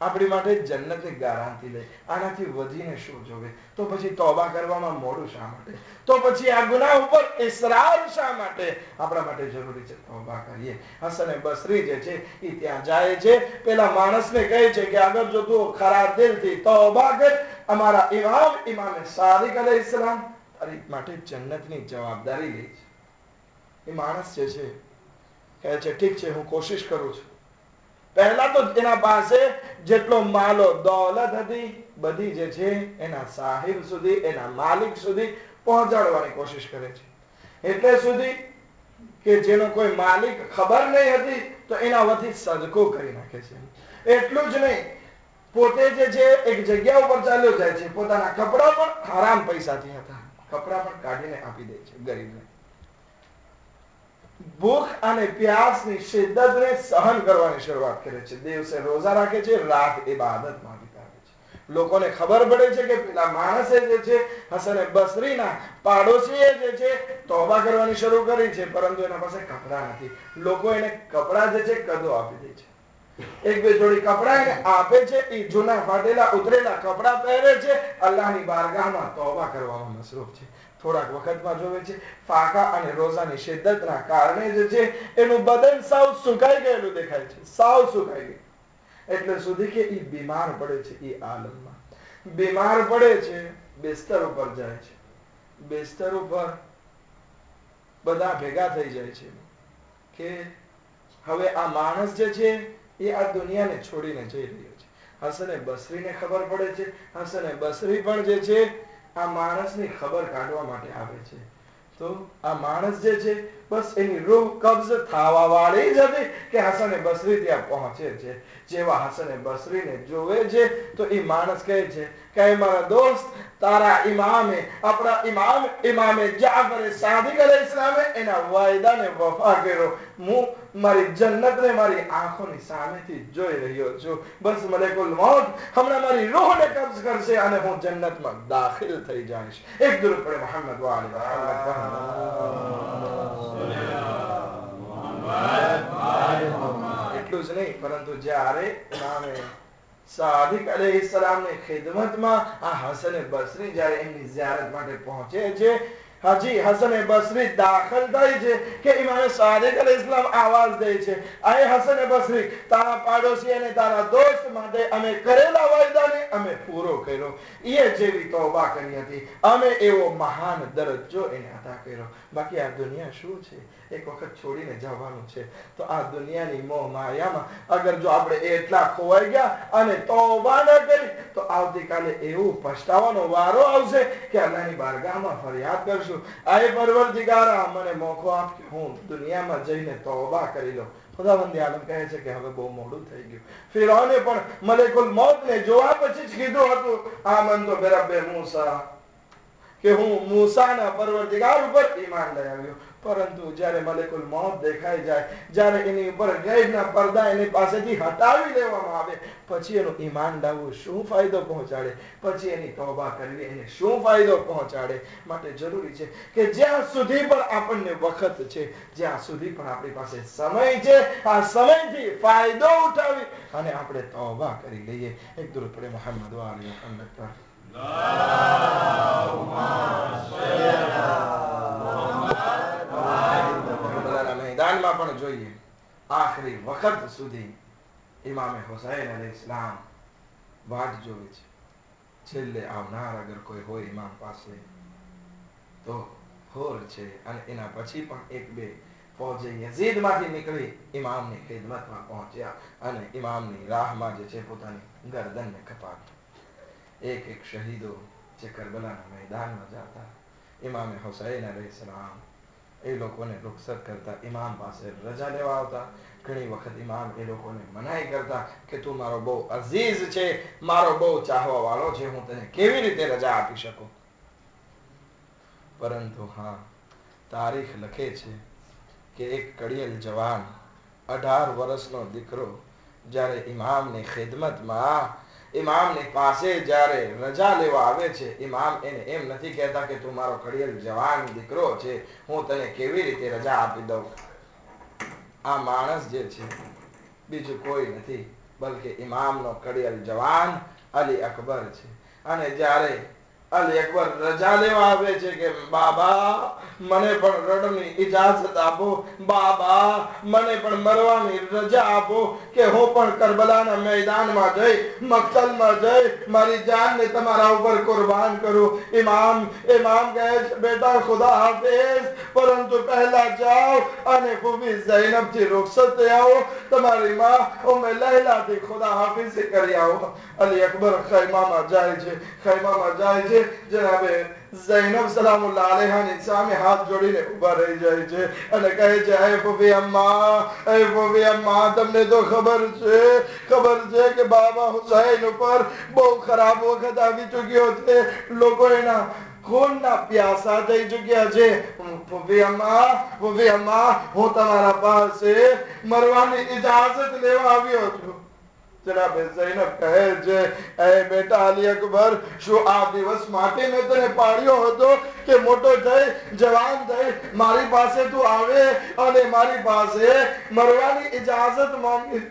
આપણી માટે જન્નતની ગારંટી લે. આનાથી વધીને શું જોવે? તો પછી તૌબા કરવામાં મોડું શા માટે? તો પછી આ ગુનાહ ઉપર ઇસરાર શા માટે? આપણા માટે જરૂરી છે તૌબા કરીએ. હસન બસરી જે છે એ ત્યાં જાય છે, પેલા માણસને કહે છે કે અગર જો તું ખરા દિલથી તૌબા કર, અમારા ઇમામ ઇમામે સાદિક અલૈહિસ સલામ તારી માટે જન્નતની જવાબદારી લે છે. એ માણસ જે છે કહે છે ઠીક છે, હું કોશિશ કરું છું. પહેલા તો એના પાસે જેટલો માલો દોલત હતી બધી જે છે એના સાહિબ સુધી, એના માલિક સુધી પહોંચાડવાની કોશિશ કરે છે. એટલે સુધી કે જેનો કોઈ માલિક ખબર નહીં હતી તો એના વતી સદકો કરી નાખે છે. એટલું જ નહીં, પોતે જે છે એક જગ્યા ઉપર ચાલ્યો જાય છે, પોતાના કપડા પણ હરામ પૈસાથી હતા, કપડા પણ કાઢીને આપી દે છે ગરીબને. ભૂખ અને પ્યાસની શિદ્દતને સહન કરવાની શરૂઆત કરે છે. દિવસે રોજા રાખે છે, રાત ઇબાદતમાં વિતાવે છે. લોકોને ખબર પડે છે કે પેલા માણસે જે છે હસન બસરીના પાડોશીએ જે છે તૌબા કરવાની શરૂ કરી છે, પરંતુ એના પાસે કપડા નથી. લોકો એને કપડા જે છે કદો આપી દે છે. એક બે જોડી કપડા એને આપે છે, એ જૂના ફાટેલા ઉતરેલા કપડા પહેરે છે, અલ્લાહની બારગાહમાં તોબા કરવામાં મસરૂફ છે. થોડાક વખતમાં જોવે છે ફાકા અને રોઝાની શિદ્દતના કારણે જે છે એનું બદન સાવ સુકાઈ ગયેલું દેખાય છે, સાવ સુકાઈ ગયું. એટલે સુધી કે એ બીમાર પડે છે. એ આલમમાં બીમાર પડે છે, બિસ્તર ઉપર જાય છે. બિસ્તર ઉપર બધા ભેગા થઈ જાય છે કે હવે આ માણસ જે છે એ આ દુનિયાને છોડીને જઈ રહ્યો છે. હસને બસરીને ખબર પડે છે. હસને બસરી પણ જે છે આ માણસની ખબર કાઢવા માટે આવે છે. તો આ માણસ જે છે બસ એની રૂહ કબ્ઝ થવા વાળી જ હતી કે હસને બસરી ત્યાં પહોંચે છે. જેવા હસને બસરીને જોવે છે તો એ માણસ કહે છે કે મારા દોસ્ત, તારા ઇમામે, આપણા ઇમામે જાફર સાદિક અલૈહિસ્સલામે એના વાયદાને વફા કર્યો. હું મારી જન્નતને મારી આંખોની સામેથી જોઈ રહ્યો છું. બસ મલેકુલ મૌત હમણાં મારી રૂહને કબ્ઝ કરશે અને હું જન્નતમાં દાખલ થઈ જઈશ. એક દુરૂદ પડે મોહમ્મદ વાલી એટલું જ નહીં, પરંતુ જ્યારે ઇમામે સાદિક અલૈહિસ્સલામની ખિદમતમાં આ હસન બસરી જ્યારે એમની ઝિયારત માટે પહોંચે છે, હાજી હસન બસરી દાખલ થાય છે કે ઇમામ સાદિક અલૈહિસ્સલામ આવાજ દે છે, આય હસન બસરી, તારા પાડોશી અને તારા દોસ્ત માટે અમે કરેલા વાયદાને અમે પૂરો કર્યો. એ જેવી તોબા કરી હતી, અમે એવો મહાન દરજ્જો એને અદા કર્યો. બાકી આ દુનિયા શું છે? એક વખત છોડીને જવાનું છે. તો આ દુનિયાની મોહ માયામાં અગર જો આપણે એટલા ખોવાઈ ગયા અને તોબા ન કરી તો આવતીકાલે એવું પછતાવાનો વારો આવશે કે અલ્લાહની બારગાહમાં ફરિયાદ કરશું, આય પરવરદિગારા મને મોકો આપ કે હું દુનિયામાં જઈને તોબા કરી લઉં. ખુદાવંદ આલમ કહે છે કે હવે બહુ મોડું થઈ ગયું. ફિરૌને પણ મલેકુલ મૌતને જોવા પછી જ કીધું હતું આમનતુ બિરબ્બે મૂસા, કે હું મૂસાના પરવરદિગાર ઉપર ઈમાન લઈ આવ્યો. પરંતુ જ્યારે મલેકુલ મૌત દેખાઈ જાય, જ્યારે એની ઉપર ગૈબના પડદા એની પાસેથી હટાવી લેવામાં આવે, પછી એનું ઈમાન લાવવું શું ફાયદો પહોંચાડે? પછી એની તોબા કરવી એને શું ફાયદો પહોંચાડે? માટે જરૂરી છે કે જ્યાં સુધી પણ આપણને વખત છે, જ્યાં સુધી પણ આપણી પાસે સમય છે, આ સમયથી ફાયદો ઉઠાવી અને આપણે તોબા કરી લઈએ. એક દુરૂદ પડે મોહમ્મદ વાલી મુહમ્મદ પર. મેદાનમાં પણ જોઈએ આખરી વખત સુધી ઇમામે હુસૈન અલૈહિસ્સલામ વાટ જોવે છે. છેલ્લે આવનાર અગર કોઈ હોય ઇમામ પાસે તો હોર છે. અને એના પછી પણ એક બે ફૌજે યઝીદમાંથી નીકળી ઇમામની ખિદમતમાં પહોંચ્યા અને ઇમામની રાહમાં જે છે પોતાની ગરદનને કપાવી. એક એક શહીદો જે કરબલાના મેદાનમાં જતા, ઇમામે હુસૈન અલૈહિસ્સલામ એ લોકોને રૂખસત કરતા, ઇમામ પાસે રજા લેવા આવતા. ઘણી વખત ઇમામ એ લોકોને મનાઈ કરતા કે તું મારો બહુ અઝીઝ છે, મારો બહુ ચાહવા વાળો છે, હું તને કેવી રીતે રજા આપી શકું? પરંતુ હા, તારીખ લખે છે કે એક કડિયલ જવાન 18 વર્ષનો દીકરો જ્યારે ઇમામની ખિદમતમાં ઇમામની પાસે જ્યારે રજા લેવા આવે છે, ઇમામ એને એમ નથી કહેતા કે તું મારો કડિયલ જવાન દીકરો છે, હું તને કેવી રીતે રજા આપી દઉં. આ માણસ જે છે બીજું કોઈ નથી બલકે ઇમામનો કડિયલ જવાન અલી અકબર છે. અને જ્યારે અલી અકબર રજા લેવા આવે છે કે બાબા મને પણ રડની ઇજાઝત આપો, બાબા મને પણ મરવાની રજા આપો કે હું પણ કરબલાના મેદાનમાં જઈ, મક્તલમાં જઈ મારી જાનને તમારા ઉપર કુરબાન કરું. ઇમામ કહે છે બેટા ખુદા હાફિઝ, પરંતુ પહેલા જાઓ અને ફૂફી ઝૈનબથી રૂખસત થઈ આવો, તમારી માં ઉમ્મે લૈલાથી ખુદા હાફિઝ કરી આવો. અલી અકબર ખૈમામાં જાય છે. જનાબે ઝૈનબ સલામુલ્લાહ અલૈહાની સામે હાથ જોડીને ઉભા રહી જાય છે અને કહે છે એ ફૂફી અમ્મા, તમને તો ખબર છે કે બાબા હુસૈન ઉપર બહુ ખરાબ વખત આવી ચૂક્યો છે, લોકો એના ખૂનના પ્યાસા થઈ ચૂક્યા છે. ફૂફી અમ્મા, હું તમારા પાસે મરવાની ઇજાઝત લેવા આવ્યો છું. જનાબે ઝૈનબ કહે છે એ બેટા અલી અકબર, શું આ દિવસ માટે મેં તને પાડ્યો હતો કે મોટો થઈ, જવાન થઈ મારી પાસે તું આવે અને મારી પાસે મરવાની ઇજાઝત માંગે?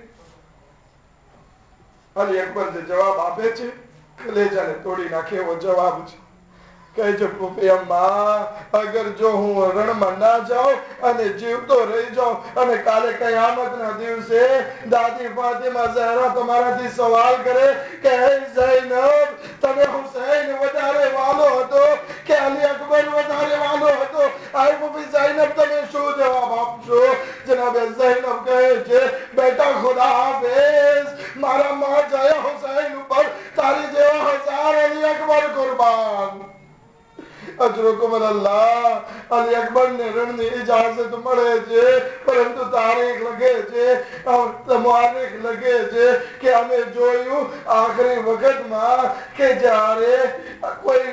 અલી અકબર જે જવાબ આપે છે કલેજાને તોડી નાખે એવો જવાબ છે. કહે છે ફૂફી અમ્મા, અગર જો હું રણમાં ના જાઉં અને જીવતો રહી જાઉં અને કાલે કયામતના દિવસે દાદી ફાતિમા ઝહરા તમારાથી સવાલ કરે કે હે ઝૈનબ, તમે હુસૈન વધારે વાલો હતો કે અલી અકબર વધારે વાલો હતો? આય ફૂફી ઝૈનબ, તમે શું જવાબ આપશો? જનાબે ઝૈનબ કહે છે બેટા ખુદા હાફિઝ, મારા માં જયા હુસૈન ઉપર તારી જેવા 1000 અલી અકબર કુરબાન. અજરકુમર અલ્લાહ, અલી અકબર ને રણની ઇજાજત મળે છે, પરંતુ તારીખ લખે છે, તમારીખ લખે છે કે અમે જોયું આખરી વખતમાં કે જ્યારે કોઈ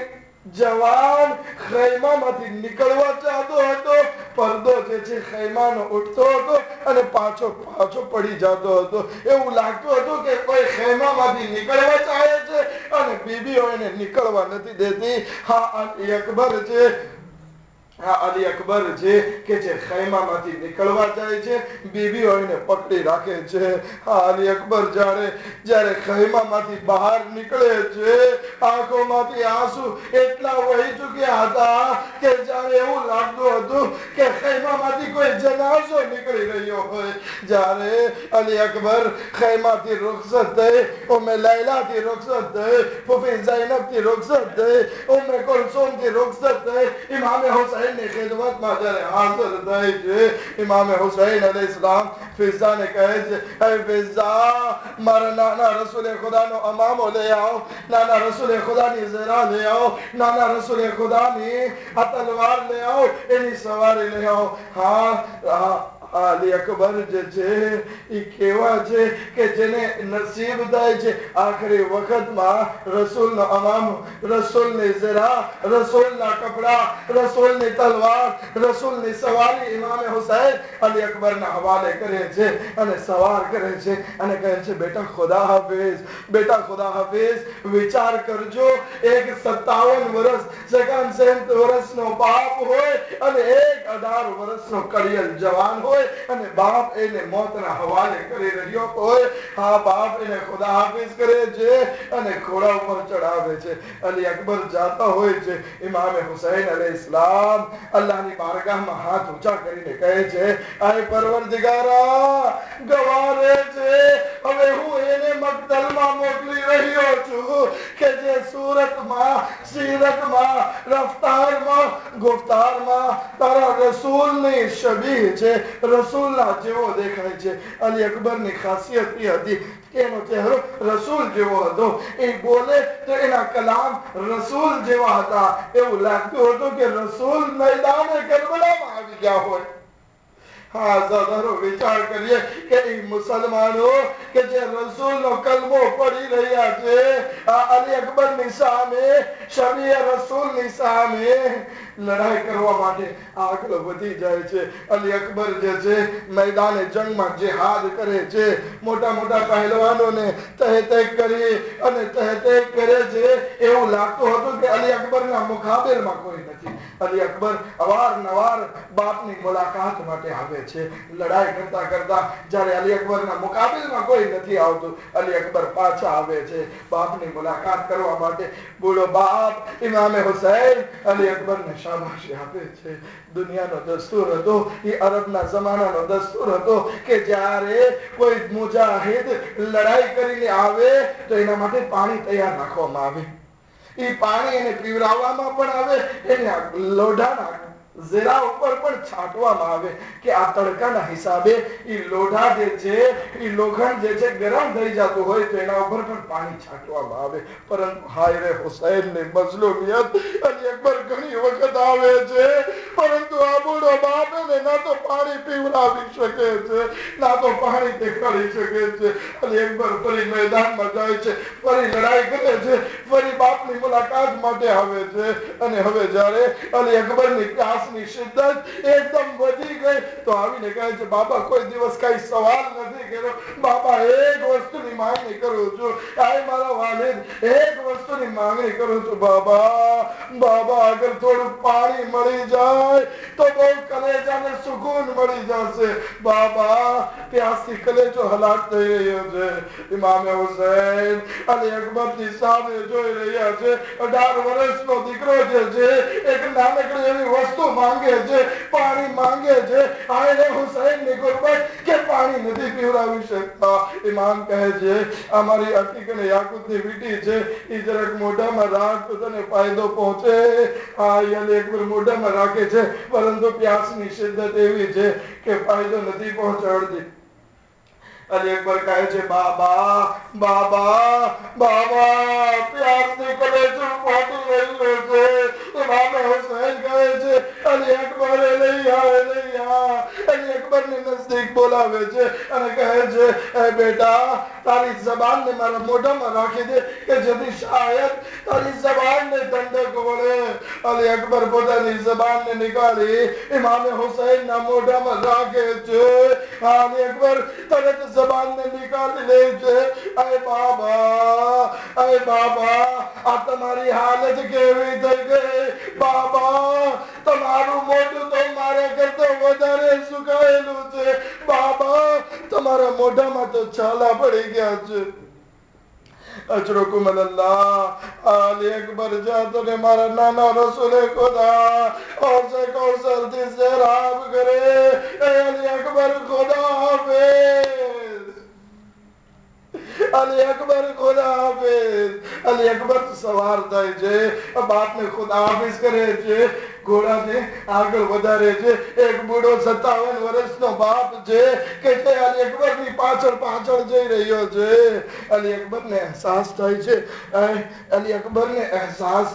જવાન ખૈમામાંથી નીકળવા ચાહતો હતો, પડદો જે છે ખૈમાનો ઉઠતો હતો અને પાછો પડી જતો હતો. એવું લાગતું હતું કે કોઈ ખૈમામાંથી નીકળવા ચાહે છે અને બીબીઓ એને નીકળવા નથી દેતી. હા અલી અકબર છે, અલી અકબર છે કે જે ખૈમામાંથી નીકળવા જાય છે, બીબીઓ એને પકડી રાખે છે. હા અલી અકબર જ્યારે ખૈમામાંથી બહાર નીકળે છે, આંખોમાંથી આંસુ એટલા વહી ચૂક્યા હતા કે જ્યારે એવું લાગતું હતું કે ખૈમામાંથી કોઈ જનાઝો નીકળી રહ્યો હોય. જ્યારે અલી અકબર ખૈમાથી રૂખસત થઈ, ઉમ્મે લૈલાથી રૂખસત થઈ, ફૂફી ઝૈનબથી રૂખસત થઈ, ઉમ્મે કુલસુમથી રૂખસત થઈ, ઇમામે હુસૈનની ખિદમતમાં જ્યારે હાજર થાય છે, ઇમામે હુસૈન અલૈહિસ્સલામ ફિઝાને કહે છે, હે ફિઝા, મારા નાના રસૂલે ખુદાનો અમામો લઈ આવો, નાના રસૂલે ખુદાની ઝરા લઈ આવો, નાના રસૂલે ખુદાની આ તલવાર લઈ આવો, એની સવારી લઈ આવો. હા અલી અકબર જે છે એ કેવા છે કે જેને નસીબ થાય છે આખરી વખતમાં રસૂલનો અમામો, રસૂલની ઝરા, રસૂલના કપડા, રસૂલની તલવાર, રસૂલની સવારી ઇમામે હુસૈન અલી અકબરના હવાલે કરે છે અને સવાર કરે છે અને કહે છે બેટા ખુદા હાફિઝ, બેટા ખુદા હાફિઝ, વિચાર કરજો, એક 57 વર્ષ 57 વર્ષનો બાપ હોય અને એક 18 વર્ષનો કડિયલ જવાન હોય અને બાપ એને મોતના હવાલે કરી રહ્યો હોય. હા બાપ એને ખુદા હાફિઝ કરે છે અને ઘોડા ઉપર ચડાવે છે. અલી અકબર જાતા હોય છે, ઇમામે હુસૈન અલૈહિસ્સલામ અલ્લાહની બારગાહમાં હાથ ઊંચા કરીને કહે છે, આય પરવરદિગારા, ગવારે છે, હવે હું એને મક્તલમાં મોકલી રહ્યો છું કે જે સુરતમાં, સીરતમાં, રફતારમાં, ગુફતારમાં તારા રસૂલની શબીહ છે, રસૂલના જેવો દેખાય છે. અલી અકબરની ખાસિયત એ હતી કે એનો ચહેરો રસૂલ જેવો હતો, એ બોલે તો એના કલામ રસૂલ જેવા હતા. એવું લાગતું હતું કે રસૂલ મેદાને કરબલામાં આવી ગયા હોય. હા ઝરો વિચાર કરીએ કે એ મુસલમાનો કે જે રસૂલનો કલમો પડી રહ્યા છે, આ અલી અકબરની સામે, શબીહ રસૂલની સામે લડાઈ કરવા માટે આગળ વધી જાય છે. અલી અકબર જે છે મેદાને જંગમાં જિહાદ કરે છે, મોટા મોટા પહેલવાનોને તહતે કરી અને તહતે કરે છે. એવું લાગતું હતું કે અલી અકબરના મુકાબેલમાં કોઈ નથી. અલી અકબર અવારનવાર બાપની મુલાકાત માટે આવે છે. લડાઈ કરતા કરતા જ્યારે અલી અકબરના મુકાબેલમાં કોઈ નથી આવતું, અલી અકબર પાછા આવે છે બાપની મુલાકાત કરવા માટે. બોલો બાપ ઇમામે હુસૈન અલી અકબરને શાબાશી આપે છે. દુનિયાનો દસ્તુર હતો, એ અરબના જમાનાનો દસ્તુર હતો કે જ્યારે કોઈ મુજાહિદ લડાઈ કરીને આવે તો એના માટે પાણી તૈયાર રાખવામાં આવે. એ પાણી એને પીવરાવવામાં પણ આવે, એને લોઢાના ઝેરા ઉપર પણ છાંટવામાં આવે કે આ તડકાના હિસાબે એ લોઢા જે છે, એ લોખંડ જે છે ગરમ થઈ જતું હોય તો એના ઉપર પણ પાણી છાંટવામાં આવે. પરંતુ હાય રે હુસૈનની મઝલુમિયત, અલી અકબર ઘણી વખત આવે છે પરંતુ આ બુઢો બાપ એને ના તો પાણી પીવડાવી શકે છે, ના તો પાણી દેખાડી શકે છે. અલી અકબર ફરી મેદાનમાં જાય છે, ફરી લડાઈ કરે છે, ફરી બાપની મુલાકાત માટે આવે છે. અને હવે જ્યારે અલી અકબરની પ્યાસની શિદ્દત એકદમ વધી ગઈ તો આવીને કહે છે, બાબા કોઈ દિવસ કઈ સવાલ નથી કર્યો, બાબા એક વસ્તુની માંગણી કરું છું, આય મારા વાલિદ એક વસ્તુની માંગણી કરું છું બાબા, બાબા અગર થોડું પાણી મળી જાય તો બહુ કલેજાને એને સુકૂન મળી જશે. બાબા પ્યાસથી કલેજો હલાક થઈ રહ્યો છે. ઇમામે હુસૈન અલી અકબરની સામે જોઈ રહ્યા છે. 18 વર્ષનો દીકરો જે છે એક નાનકડી એવી વસ્તુ માંગે છે, પાણી માંગે છે. આને હુસૈનની ગુરબત કે પાણી નથી પીવડાવી શકતા. ઇમામ કહે છે અમારી અકીક અને યાકુતની વીટી છે, એ જરાક મોઢામાં રાખ તો તને ફાયદો પહોંચે. અલી અકબર મોઢામાં રાખે છે, પરંતુ પ્યાસની શિદ્દત એવી છે કે ફાયદો નથી પહોંચાડતી. અલી અકબર કહે છે બાબા બાબા બાબા પ્યાસની કલેજો ફાટી રહ્યો છે. ઇમામ હુસૈન કહે છે અલી અકબર લઈ આ. અલી અકબરની નજદીક બોલાવે છે અને કહે છે એ બેટા તારી જબાનને મારા મોઢામાં રાખી દે કે જેથી શાયદ તારી જબાનને ઠંડક વળે. અલી અકબર પોતાની જબાનને નીકાળી ઇમામ હુસૈનના મોઢામાં રાખે છે. અલી અકબર તરત જબાનને નીકાળી લે છે. અય બાબા આ તમારી હાલત કેવી થઈ ગઈ? બાબા તમારું મોઢું તો મારા કરતા વધારે સુકાયેલું છે. બાબા તમારા મોઢામાં તો છાલા પડી ગયા છે. અચરકુમ અલ્લાહ અલી અકબર જાતો ને મારા નાના રસૂલે ખુદા ઓસે કૌસરથી સરાબ કરે. અલી અકબર ખુદા હાફિઝ. અલી અકબર ખુદા હાફિઝ. અલી અકબર સવાર થાય છે, બાપને ખુદા હાફિઝ કરે છે, ઘોડાને આગળ વધારે છે. એક બુઢો 57 વર્ષનો બાપ છે કે જે અલી અકબરની પાછળ જઈ રહ્યો છે. અલી અકબરને અહેસાસ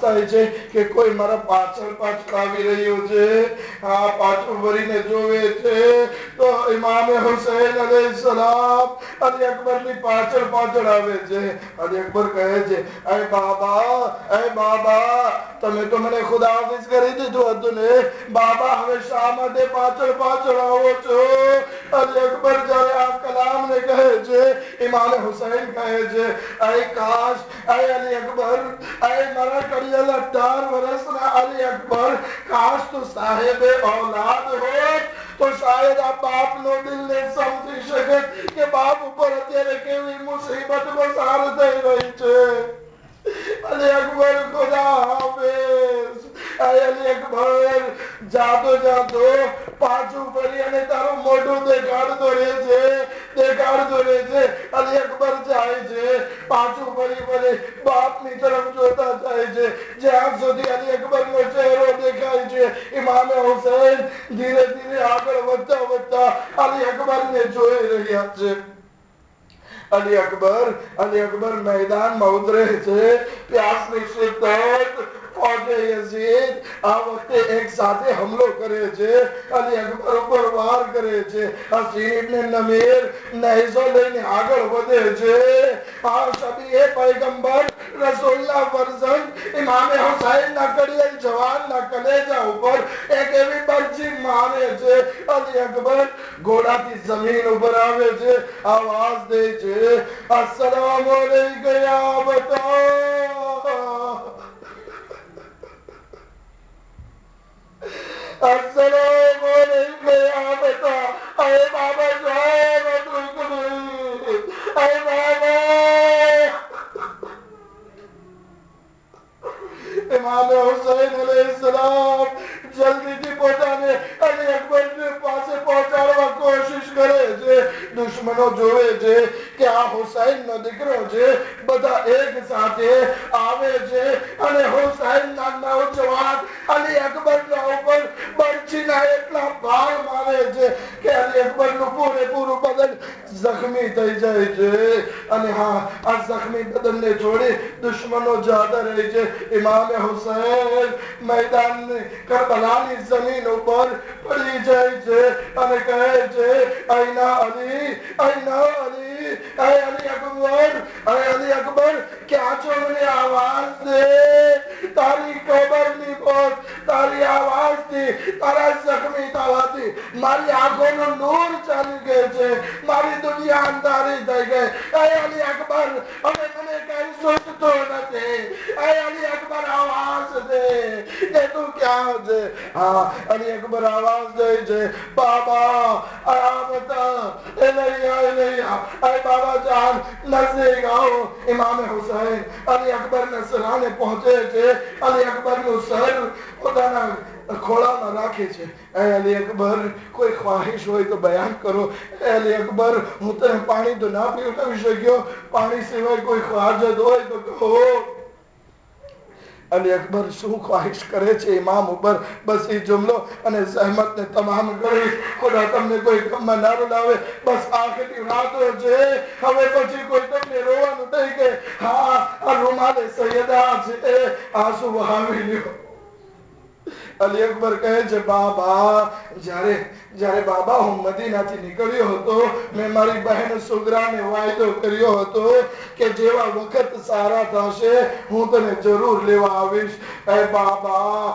થાય છે કે કોઈ મારા પાછળ આવી રહ્યું છે. આ પાછું વળીને જોવે છે તો ઇમામે હુસૈન અલૈહિસ્સલામ અલી અકબરની પાછળ આવે છે. અલી અકબર કહે છે એ બાબા તમે તો મને ખુદા હાફિઝ કરી દીધું હતું ને. બાબા હવે શા માટે પાછળ આવો છો? અલી અકબર જયારે આ કલામને કહે છે ઇમામ હુસૈન કહે છે અય કાશ અલી અકબર મારા કડિયાલા 18 વર્ષના અલી અકબર કાશ તો સાહેબે औलाद હોત તો શાયદ આ બાપનો દિલ ને સમજી શકે કે બાપ ઉપર અત્યારે કેવી મુસીબત પસાર થઈ રહી છે. અલી અકબર ખુદા હાફિઝ. અલી અકબર જાતો પાછું ફરી અને તારું મોઢું દેખાડતો રહે છે. અલી અકબર જાય છે, પાછું ફરી બાપની તરફ જોતા જાય છે. જ્યાં સુધી અલી અકબરનો ચહેરો દેખાય છે ઇમામે હુસૈન ધીરે ધીરે આગળ વધતા અલી અકબરને જોઈ રહ્યા છે. અલી અકબર મેદાનમાં ઉતરે છે. પ્યાસની શિદ્દત ફૌજે યઝીદ આ વખતે એક સાથે હુમલો કરે છે. અલી અકબર ઉપર વાર કરે છે. હસીન ઇબ્ન નમીર નેઝો લઈને આગળ વધે છે. આ શબીએ પૈગંબર રસૂલના ફરઝંદ ઇમામે હુસૈનના કડિયલ જવાનના કલેજા ઉપર એક એવી બરછી મારે છે. અલી અકબર ઘોડાથી જમીન ઉપર આવે છે, આવાજ દે છે અસ્સલામુ અલૈકા યા બતા. अस्सलाम वालेकुम या बता. अरे बाबा साहब अरे बाबा. इमाम हुसैन अलैहिस्सलाम જલ્દીથી પોતાને અલી અકબર પાસે પહોંચાડવા કોશિશ કરે છે. દુશ્મનો જોવે છે કે આ હુસૈનનો દીકરો છે, બધા એક સાથે આવે છે અને હુસૈનના નવજવાન અલી અકબરના ઉપર બરછીના એટલા ભાર મારે છે કે અલી અકબરનું પૂરેપૂરું બદન જખમી થઈ જાય છે. અને આ જખમી બદનને છોડી દુશ્મનો જાતા રહે છે. ઇમામે હુસૈન મેદાનની કરબલાની જમીન ઉપર પડી જાય છે અને કહે છે અયના અલી અલી અકબર ક્યાં છો? મને આવાજ દે. તારી કબરની પોત તારી આવાજથી તારા જખમી થવાથી મારી આંખોનું નૂર ચાલી ગયું છે. મારી દુનિયા અંધારી થઈ ગઈ. અલી અકબર હવે મને કઈ સુખ तो નથી એ અલી અકબર આવાજ દે કે તું ક્યાં છે હા અલી અકબર આવાજ દે છે બાબા આ બતા એલૈયા એ બાબા જાન નજદીક આવો ઇમામ હુસૈન અલી અકબર ને સરાને પહોંચે છે અલી અકબર નું સર પોતાના ખોળામાં રાખે છે એ અલી અકબર કોઈ ખ્વાહિશ હોય તો બયાન કરો એ અલી અકબર હું તને પાણી તો ના પીવડાવી શક્યો પાણી સિવાય કોઈ ખ્વાજત હોય તો કહો અલી અકબર શું ખ્વાહિશ કરે છે ઇમામ ઉપર બસ એ જુમલો અને સહમત ને તમામ કરી ખુદા તમને કોઈ કમમાં ના રૂલાવે બસ આખરી રાતો છે હવે પછી કોઈ તમને રોવાનું નહીં કે હા આ રૂમાલે સૈયદા છે આંસુ વહાવી લ્યો અલી અકબર કહે છે બાબા જ્યારે બાબા હું મદીનાથી નીકળ્યો હતો મેં મારી બહેન સુગરાને વાયદો કર્યો હતો કે જેવા વખત સારા થશે હું તને જરૂર લેવા આવીશ એ બાબા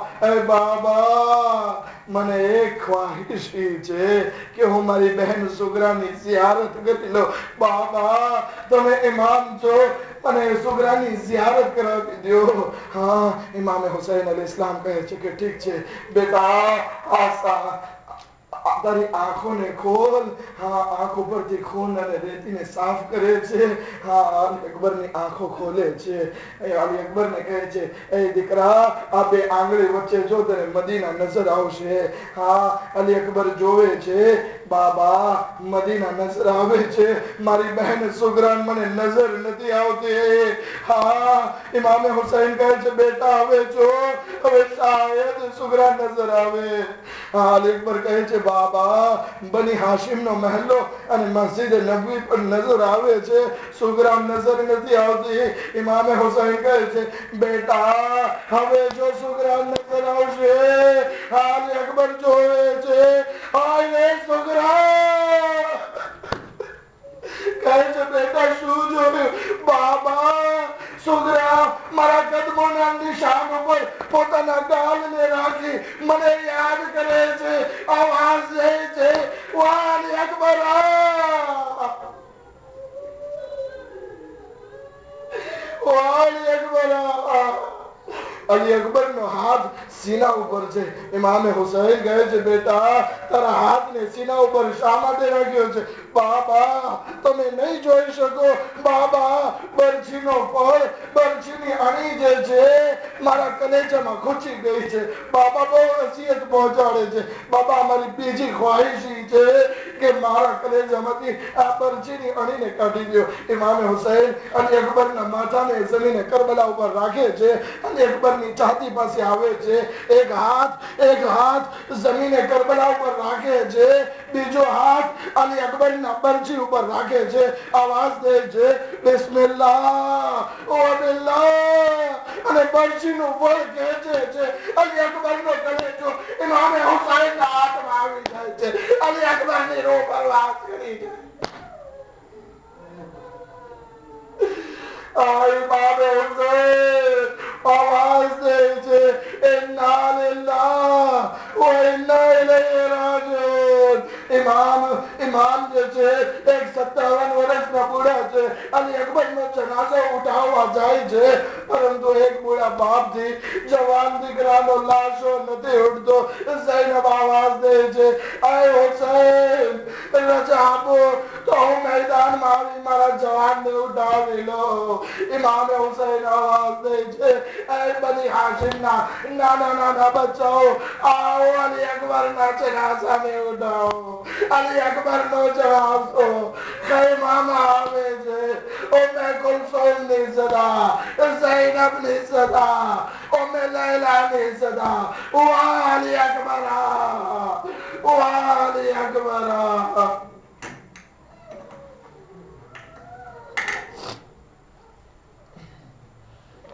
મને એક ખ્વાહિશ છે કે હું મારી બહેન સુગરાની ઝિયારત કરી લો બાબા તમે ઇમામ છો મને સુગરાની ઝિયારત કરાવી દો હા ઇમામ હુસૈન અલી ઇસ્લામ કહે છે કે ઠીક છે બેટા આસા તારી આંખોને ખોલ હા આંખ ઉપરથી ખૂન અને રેતીને સાફ કરે છે હા અલી અકબરની આંખો ખોલે છે અલી અકબરને કહે છે એ દીકરા આ બે આંગળી વચ્ચે જો તને મદીના નજર આવશે હા અલી અકબર જોવે છે બાબા મદીના નજર આવે છે મારી બહેન સુગરાન મને નજર નથી આવતી હા ઇમામ હુસૈન કહે છે બેટા હવે શાયદ સુગરાન નજર આવે હા અલી અકબર કહે છે બાબા બની હાશિમ નો મહેલો અને મસ્જિદ નબવી પર નજર આવે છે સુગરાન નજર નથી આવતી ઇમામ હુસૈન કહે છે બેટા હવે જો સુગરાન નજર આવશે હા અલી અકબર જોવે છે હાય સુગરાન કહે છે બેટા શું જોયું બાબા સુગરા મારા કદમોના નિશાન ઉપર પોતાના ગાલને રાખી મને યાદ કરે છે આવાજ દે છે વાલી અકબર વાલી અકબર અલી અકબર નો હાથ સીના ઉપર છે ઇમામ હુસૈન કહે છે બેટા તારા હાથને સીના ઉપર શા માટે રાખ્યો છે બાબા તમે નહીં જોઈ શકો બાબા બરછીનો ફળ બરછીની અણી જે છે મારા કલેજામાં ખૂચી ગઈ છે બાબા બહુ નસીહત પહોંચાડે છે બાબા અમારી બીજી ખ્વાહિશ છે કે મારા કલેજામાંથી આ બરછીની અણીને કાઢી દો ઇમામ હુસૈન અલી અકબરના માથાને જમીને કરબલા ઉપર રાખે છે અલી અકબરની છાતી પાસે આવે છે એક હાથ જમીને કરબલા ઉપર રાખે છે બીજો હાથ અલી અકબરના બરછી ઉપર રાખે છે આવાજ દે છે બિસ્મિલ્લાહ ઓ બિલ્લાહ અને બરછીનું ફળ ખેંચે છે અલી અકબરનો કલેજો ઇમામ હુસૈનના હાથમાં આવી જાય છે અલી અકબરની રૂહ પરવાસ કરી જાય આય બાબે હુસૈન આવાજ દે છે ઇન્ના લિલ્લાહ વ ઇન્ના ઇલૈહિ રાજીઉન ઇમામ જે છે 57 વર્ષના બુઢા છે અલી અકબરનો જનાઝો ઉઠાવવા જાય છે પરંતુ એક બુઢા બાપથી જવાન દીકરાનો લાશો નથી ઉઠતો ઝૈનબ આવાજ દે છે આય હુસૈન રજા આપો તો હું મેદાનમાં આવી મારા જવાનને ઉઠાવી લો ઇમામ હુસૈન આવાજ દે છે એ બની હાશિમના નાના બચ્ચાઓ આવો અલી અકબરના જનાઝાને ઉઠાવો અલી અકબરનો જવાબ દો ખૈમામાં આવે છે ઉમ્મે કુલસુમની સદા ઝૈનબની સદા ઉમ્મે લૈલાની સદા વાલી અકબરા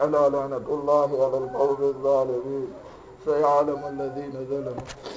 ألا لعنة الله على القوم الظالمين سيعلم الذين ظلموا